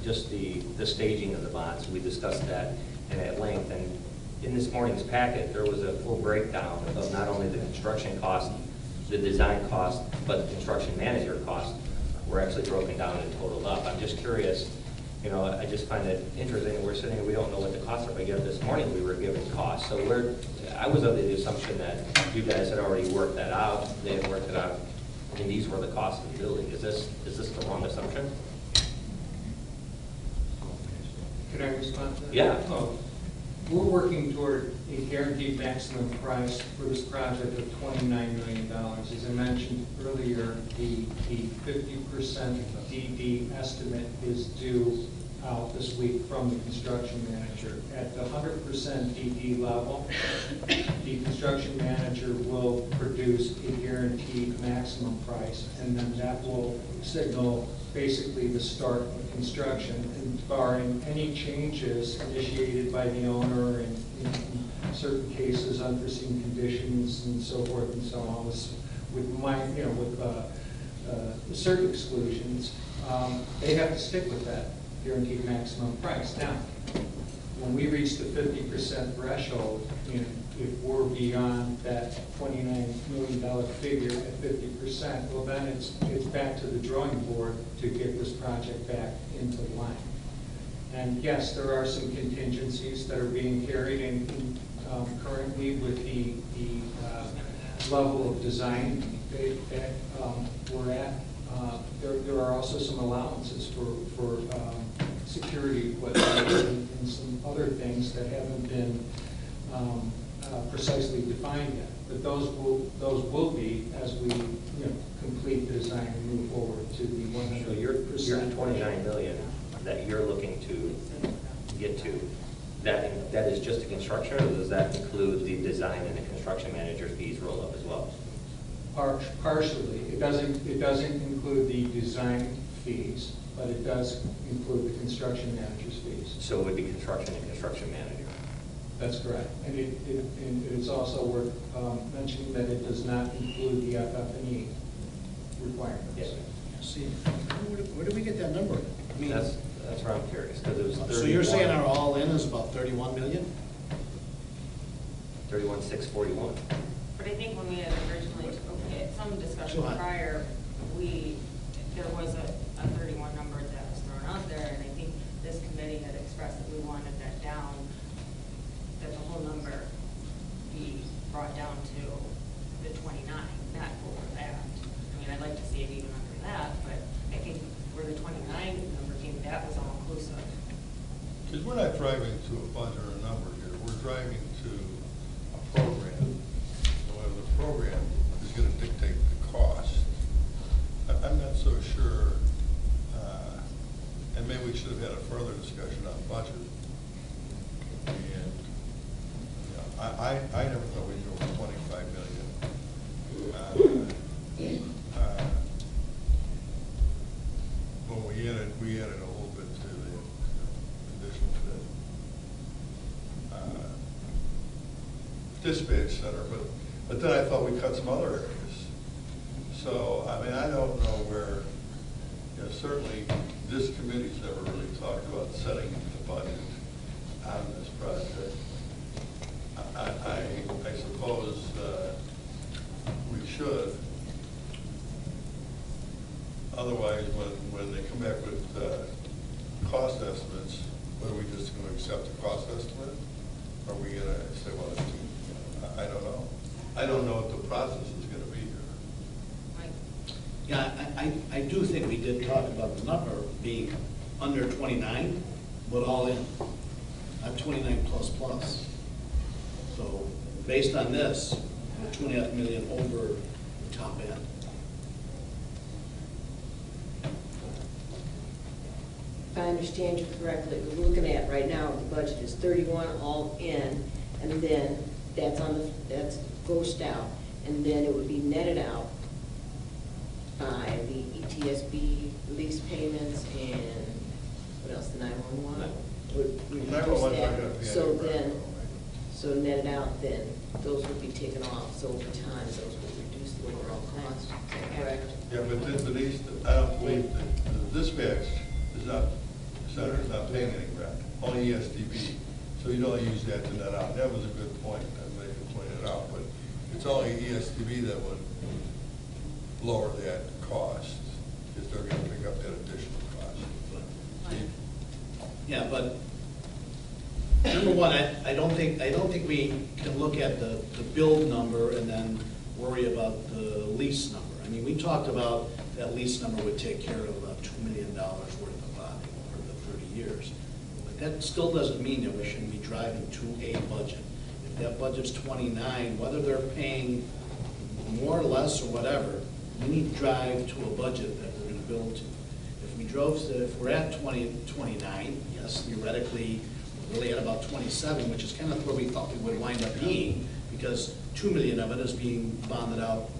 Just the staging of the bonds. We discussed that at length. And in this morning's packet, there was a full breakdown of not only the construction cost, the design cost, but the construction manager cost were actually broken down and totaled up. I'm just curious, I just find it interesting. We're sitting here, we don't know what the costs are, but yet this morning we were given costs. So I was under the assumption that you guys had already worked that out. They had worked it out, and these were the costs of the building. Is this the wrong assumption? Can I respond to that? Yeah. We're working toward a guaranteed maximum price for this project of $29 million. As I mentioned earlier, the 50% DD estimate is due out this week from the construction manager. At the 100% DD level, the construction manager will produce a guaranteed maximum price, and then that will signal basically the start of construction, and barring any changes initiated by the owner and in certain cases unforeseen conditions and so forth and so on, with certain exclusions, they have to stick with that guaranteed maximum price. Now, when we reach the 50% threshold, if we're beyond that $29 million figure at 50%, well, then it's back to the drawing board to get this project back into line. And yes, there are some contingencies that are being carried in currently with the level of design that we're at. There are also some allowances for security equipment and some other things that haven't been precisely defined yet. But those will be as we complete the design and move forward to the 100%. So your 29 million that you're looking to get to, that is just the construction, or does that include the design and the construction manager fees roll up as well? Partially. It doesn't include the design fees, but it does include the construction manager's fees. So it would be construction and construction manager. That's correct. And it's also worth mentioning that it does not include the FF&E requirements. Yes. See, where did we get that number? I mean, That's where I'm curious, because it was 31. so you're saying our all-in is about 31 million? 31,641. But I think when we had originally, some discussion prior, there was a 31 number that was thrown out there, and I think this committee had expressed that we wanted that down, that the whole number be brought down to the 29, not over that. I mean, I'd like to see it even under that, but I think where the 29 number came, that was all inclusive. Because we're not driving to a budget or a number here, we're driving to a program. And whether the program is going to dictate the cost, I'm not so sure, and maybe we should have had a further discussion on budget. And I never thought we'd go over 25 million. When we added a little bit to the condition fit dispatch center, but then I thought we cut some other areas. So, I mean, I don't know where, certainly this committee's never really talked about setting the budget on this project. I suppose we should. Otherwise, when they come back with cost estimates, what, are we just going to accept the cost estimate? Or are we going to say, well, I don't know. I don't know what the process is going to be here. Yeah, I do think we did talk about the number being under 29, but all in, not 29 plus plus. So based on this, we're 2.5 million over the top end. If I understand you correctly, what we're looking at right now, the budget is 31 all in, and then that's grossed out, and then it would be netted out by the ETSB lease payments and what else, the 911? We reduce 911's not that. gonna be So anywhere, then, right? so netted out, then those would be taken off, so over time, those would reduce the overall cost, is that correct? Yeah, but Denise, I don't believe that the dispatch center is not paying any rent, only ESDB. So you'd only use that to net out. That was a good point, that they pointed out, but it's only ESDB that would lower that cost, if they're going to pick up that additional cost. Yeah, but number one, I don't think we can look at the build number and then worry about the lease number. I mean, we talked about that lease number would take care of about $2 million worth of bonding over the 30 years. But that still doesn't mean that we shouldn't be driving to a budget. If that budget's 29, whether they're paying more or less or whatever, we need to drive to a budget that we're going to build to. If we're at 29, yes, theoretically, we're really at about 27, which is kind of where we thought we would wind up being, because 2 million of it is being bonded out,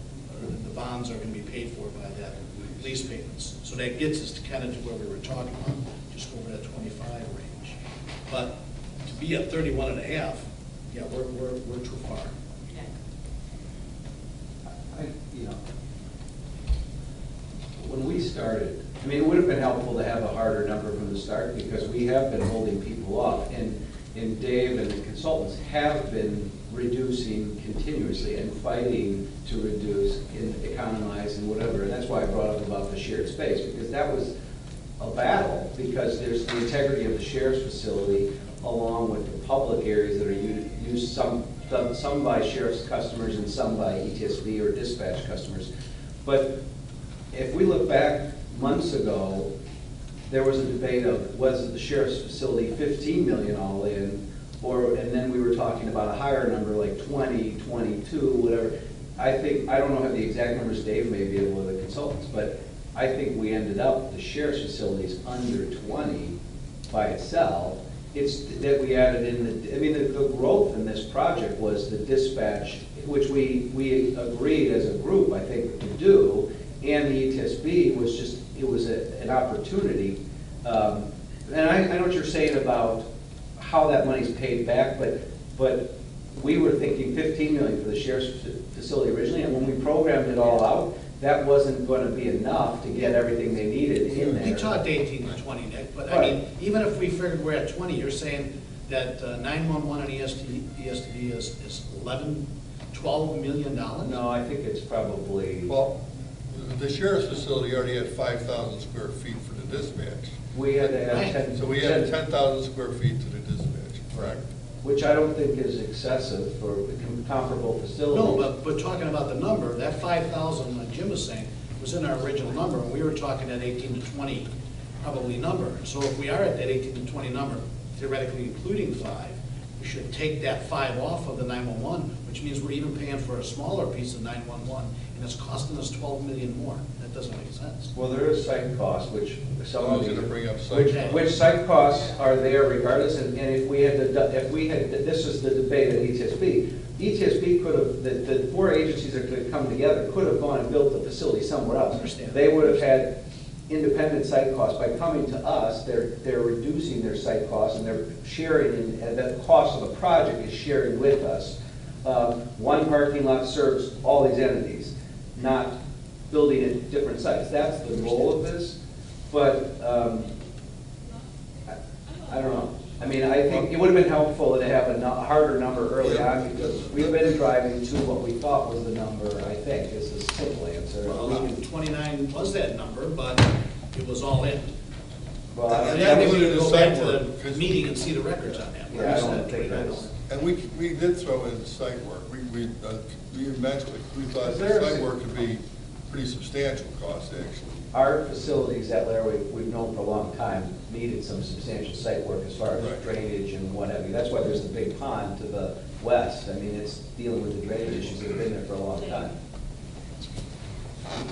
or the bonds are going to be paid for by that lease payments. So that gets us to kind of to where we were talking about, just over that 25 range. But to be at 31 and a half, yeah, we're too far. When we started, I mean, it would have been helpful to have a harder number from the start, because we have been holding people up. And and Dave and the consultants have been reducing continuously and fighting to reduce and economize and whatever. And that's why I brought up about the shared space, because that was a battle, because there's the integrity of the sheriff's facility along with the public areas that are used, some by sheriff's customers and some by ETSB or dispatch customers. But if we look back months ago, there was a debate of, was the sheriff's facility 15 million all in, and then we were talking about a higher number like 20, 22, whatever. I don't know the exact numbers, Dave may be able to, the consultants, but I think we ended up, the sheriff's facility is under 20 by itself. It's that we added in the growth in this project was the dispatch, which we agreed as a group, I think, to do, and the ETSB was just, it was an opportunity. And I know what you're saying about how that money's paid back, but we were thinking 15 million for the sheriff's facility originally, and when we programmed it all out, that wasn't going to be enough to get everything they needed in there. We talked 18 to 20, Nick, but I Right. mean, even if we figured we're at 20, you're saying that 911 and ESD is 11, $12 million? No, I think it's probably, Well, the sheriff's facility already had 5,000 square feet for the dispatch. we had to have Right. 10. So we had 10,000 square feet to the dispatch, correct? Which I don't think is excessive for comparable facilities. No, but talking about the number, that 5,000, like Jim was saying, was in our original number, and we were talking at 18 to 20 probably number. So if we are at that 18 to 20 number, theoretically including 5, we should take that 5 off of the 911, which means we're even paying for a smaller piece of 911, and it's costing us 12 million more. That doesn't make sense. Well, there is site costs, which some I of was you, gonna bring up site costs. which site costs are there regardless, and if we had, this is the debate at ETSB. ETSB could have, the 4 agencies that could come together could have gone and built the facility somewhere else. Understand. They would have had independent site costs. By coming to us, they're reducing their site costs, and they're sharing, and the cost of the project is sharing with us. One parking lot serves all these entities, not building at different sites. That's the role of this, but I don't know. I mean, I think it would have been helpful to have a harder number early on, because we've been driving to what we thought was the number, I think, is the simple answer. Well, 29 was that number, but it was all in. Well, I And Yeah, that maybe was we in can the go back site to work, the 'cause- meeting and see the records on that. Yeah, I don't think that's. And we did throw in site work. We mentioned, we thought the site work could be pretty substantial cost, actually. Our facilities at Laramie, we've known for a long time, needed some substantial site work as far as Right. drainage and what have you. That's why there's the big pond to the west. I mean, it's dealing with the drainage issues that have been there for a long time.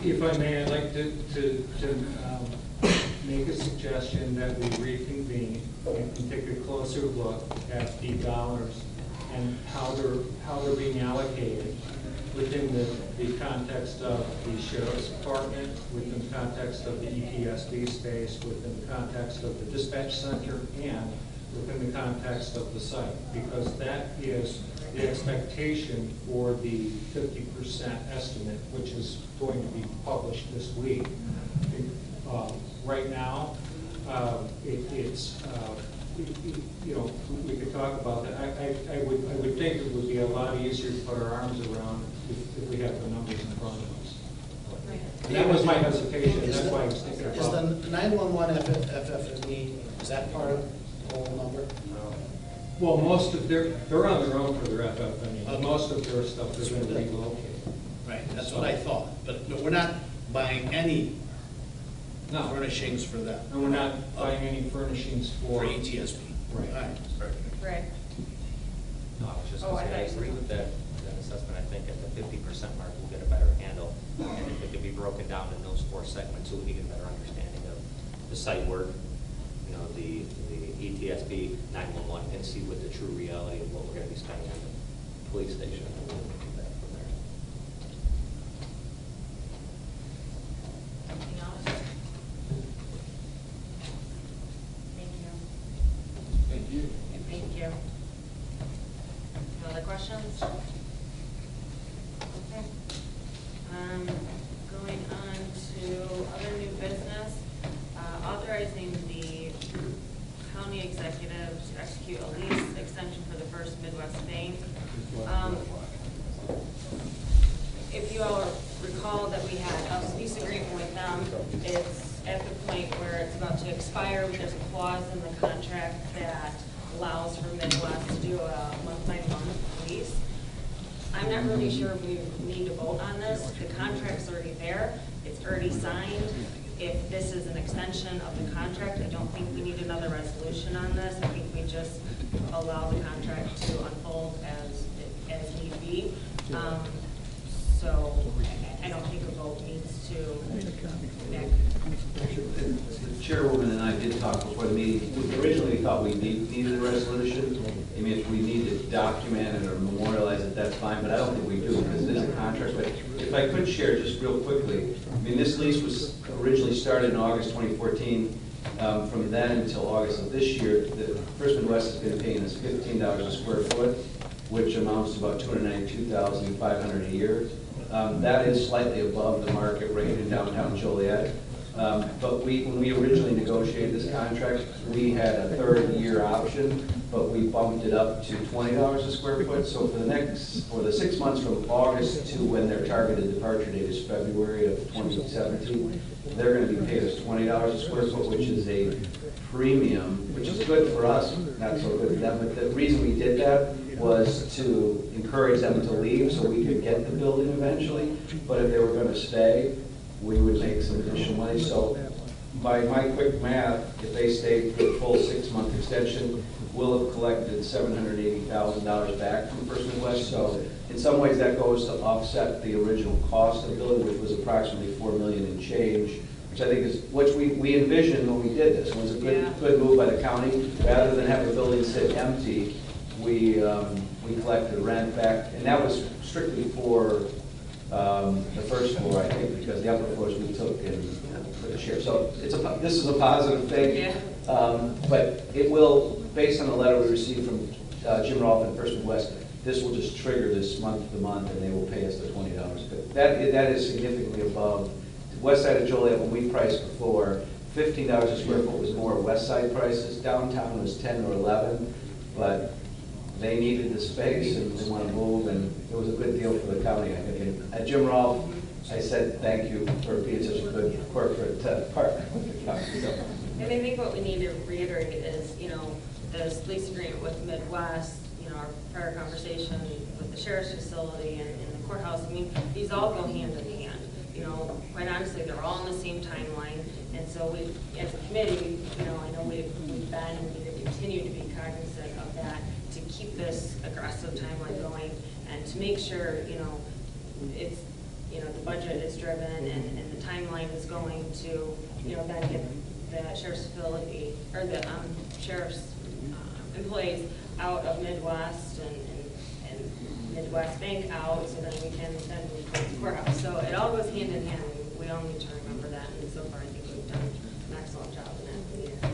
If I may, I'd like to make a suggestion that we reconvene and take a closer look at the dollars and how they're being allocated within the context of the sheriff's department, within the context of the ETSD space, within the context of the dispatch center, and within the context of the site, because that is the expectation for the 50% estimate, which is going to be published this week. Right now, it's you know, we could talk about that. I would think it would be a lot easier to put our arms around if we have the numbers in front of us. And that was my hesitation, that's why I was thinking Is about. the 911 FFE, is that part of the whole number? Well, most of they're on their own for their FFNE. Okay. Most of their stuff is going to relocate. Right, that's what I thought, but we're not buying any No. furnishings for that. And we're not buying any furnishings For for. ETSB. Right. All right. Right. No, I was just Oh, going I to say, I thought you agree were- with that assessment. I think at the 50% mark, we'll get a better handle. And if it could be broken down in those 4 segments, so we can get a better understanding of the site work, you know, the ETSB 911, and see what the true reality of what we're going to be spending on the police station. And we'll do that from there. Anything else? Thank you. Thank you. Thank you. Any other questions? Okay. Going on to other new business, authorizing the county executive executive to execute a lease extension for the First Midwest Bank. If you all recall that we had a lease agreement with them, it's at the point where it's about to expire. There's a clause in the contract that allows for Midwest to do a month-by-month lease. I'm not really sure if we need to vote on this. The contract's already there. It's already signed. If this is an extension of the contract, I don't think we need another resolution on this. I think we just allow the contract to unfold as need be. So I don't think a vote needs to. The chairwoman and I did talk before the meeting. We originally thought we needed a resolution. I mean, if we need to document it or memorialize it, that's fine, but I don't think we do because it is a contract. But if I could share just real quickly, I mean, this lease was originally started in August 2014. From then until August of this year, the First Midwest has been paying us $15 a square foot, which amounts to about $292,500 a year. That is slightly above the market rate in downtown Joliet. But when we originally negotiated this contract, we had a third-year option, but we bumped it up to $20 a square foot. So for the 6 months from August to when their targeted departure date is February of 2017, they're going to be paid us $20 a square foot, which is a premium, which is good for us, not so good for them. But the reason we did that was to encourage them to leave so we could get the building eventually. But if they were going to stay, we would make some additional money. So by my quick math, if they stayed for the full 6-month extension, we'll have collected $780,000 back from First Midwest. So in some ways that goes to offset the original cost of the building, which was approximately $4 million in change, which I think is what we envisioned when we did this. It was a good move by the county. Rather than have a building sit empty, we collected rent back, and that was strictly for the first floor, I think, because the upper floors we took in for the share. So this is a positive thing, but it will, based on the letter we received from Jim Rolfe and First Midwest, this will just trigger this month to month, and they will pay us the $20. But that is significantly above the west side of Joliet. When we priced before, $15 a square foot was more west side prices. Downtown was 10 or 11, but they needed the space and they want to move, and it was a good deal for the county, I think. And at Jim Rolfe, I said thank you for being such a good corporate partner with the county. So. And I think what we need to reiterate is, this lease agreement with Midwest, our prior conversation with the sheriff's facility and the courthouse, I mean, these all go hand in hand. Quite honestly, they're all on the same timeline. And so we, as a committee, I know we've been and need to continue to be cognizant of that, to keep this aggressive timeline going and to make sure, it's, the budget is driven and the timeline is going to, then get the sheriff's facility or the sheriff's employees out of Midwest and Midwest Bank out, so then we can then move towards the courthouse. So it all goes hand in hand. We all need to remember that, and so far I think we've done an excellent job in that. We need to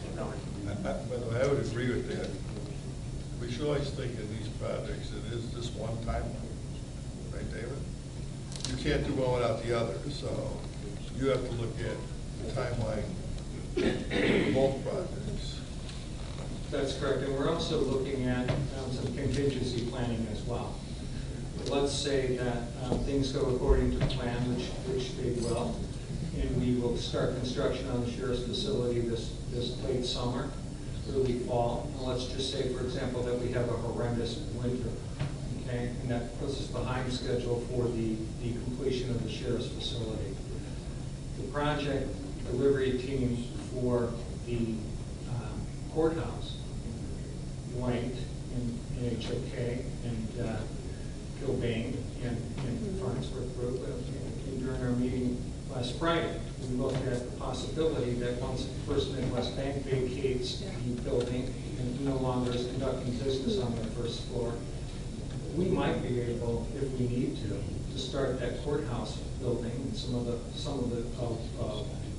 keep going. By the way, I would agree with that. We should always think of these projects, it is just one timeline, right, David? You can't do one without the other, so you have to look at the timeline for both projects. That's correct, and we're also looking at some contingency planning as well. Let's say that things go according to plan, which they will, and we will start construction on the sheriff's facility this late summer, early fall. And let's just say, for example, that we have a horrendous winter, okay, and that puts us behind schedule for the completion of the sheriff's facility. The project delivery team for the courthouse, White and HOK and Gilbane and Farnsworth Group, during our meeting last Friday, we looked at the possibility that once First Midwest Bank vacates the building and no longer is conducting business on the first floor, we might be able, if we need to start that courthouse building and some of the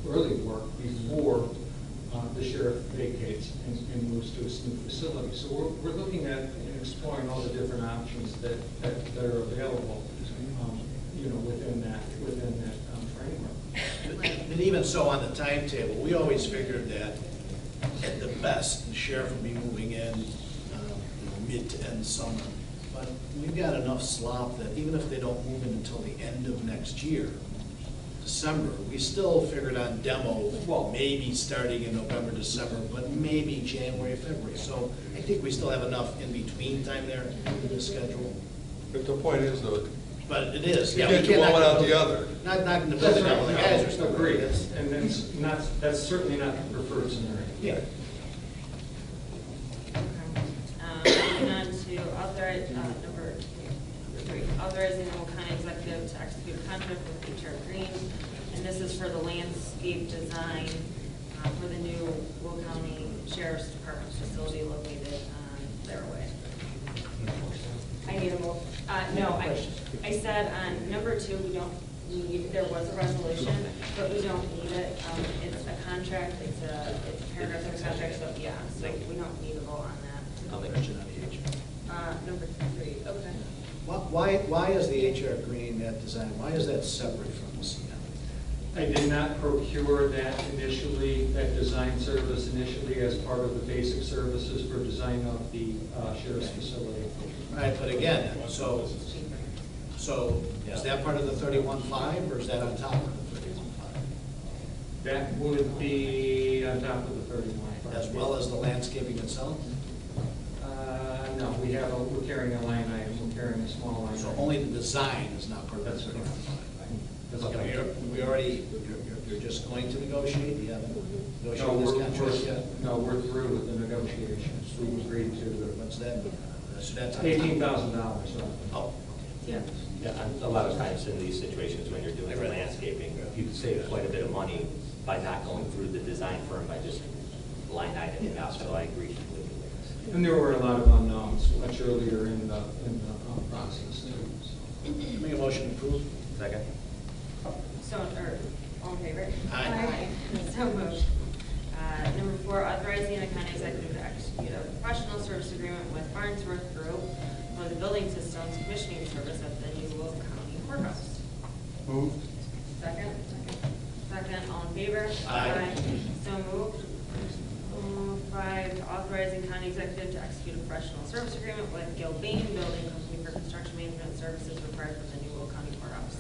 early work before the sheriff vacates and moves to his new facility. So we're looking at and exploring all the different options that are available, within that framework. And even so, on the timetable, we always figured that at the best, the sheriff will be moving in mid to end summer. But we've got enough slop that even if they don't move in until the end of next year, December, we still figured on demo, well, maybe starting in November, December, but maybe January, February. So I think we still have enough in between time there in the schedule. But the point is, though, But it is, you yeah. can't we do one knock without the- the other. Not knocking the building down, the guys are still. Agreed, and that's certainly not the preferred scenario. Yeah. Moving on to authorize, number 3, authorizing the Will County Executive to execute a contract with HR Green. And this is for the landscape design for the new Will County Sheriff's Department facility located on their way. I need a no, I said on number 2, we don't need, there was a resolution, but we don't need it. It's a contract, it's a paragraph of a contract, so yeah, so we don't need a vote on that. I'll mention on the HR. Number 3, okay. Why is the HR Green that design, why is that separate from the CM? I did not procure that initially, that design service initially as part of the basic services for design of the sheriff's facility. Right, but again, so is that part of the 31.5 or is that on top of the 31.5? That would be on top of the 31. As well as the landscaping itself? No, we're carrying a line item, we're carrying a small line So item. only the design is not part of the That's correct. 31.5? Okay, we already, you're just going to negotiate, you haven't No, negotiated this contract yet? no, we're through with the negotiations. We agreed to What's that? So that's $18,000. Oh, Yeah. Yeah, a lot of times in these situations, when you're doing the landscaping, you can save quite a bit of money by not going through the design firm, by just line iteming out, so I agree completely with this. And there were a lot of unknowns much earlier in the process. make a motion to approve? Second? So, or, all in favor? Aye. So moved. Number 4, authorizing the county executive to execute a professional service agreement with Farnsworth Group for the building systems commissioning service at the new Will County Courthouse. Moved. Second? Second, all in favor? Aye. So moved. 5, authorizing county executive to execute a professional service agreement with Gilbane Building Company for construction management services required for the new Will County Courthouse.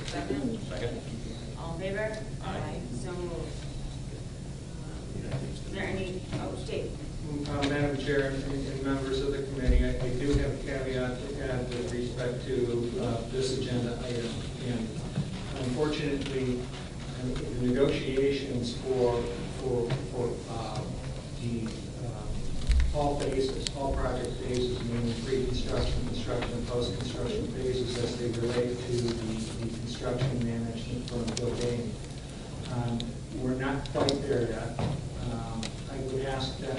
Second? Second? All in favor? Aye. So moved. Is there any, Dave? Madam Chair and members of the committee, I do have a caveat to add with respect to this agenda item. And unfortunately, the negotiations for the all phases, all project phases, meaning pre-construction, construction, and post-construction phases as they relate to the construction management from Gilbane. We're not quite there yet. I would ask that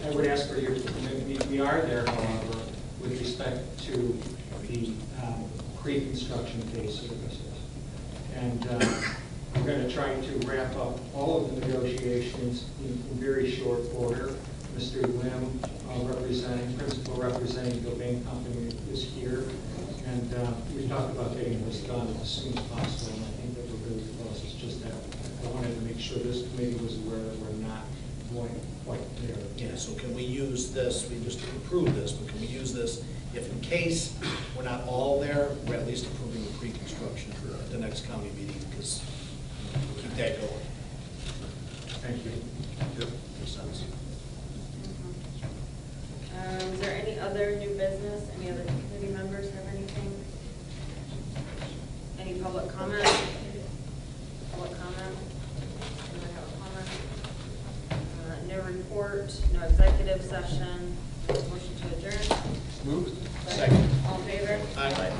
I would ask for your commitment. We are there, however, with respect to the pre-construction phase services. And we're going to try to wrap up all of the negotiations in very short order. Mr. Lim, principal representing Gilbane Company, is here. And we talked about getting this done as soon as possible, and I think that we're really close. It's just that I wanted to make sure this committee was aware that we're not going quite there. Yeah, so can we use this, we just approved this, but can we use this if in case we're not all there, we're at least approving the pre-construction for the next county meeting, because we'll keep that going. Thank you. Yep. Makes sense. Is there any other new business? Any other committee members have anything? Any public comment? Public comment? Anyone have a comment? No report, no executive session, motion to adjourn. Moved. Second. All in favor? Aye.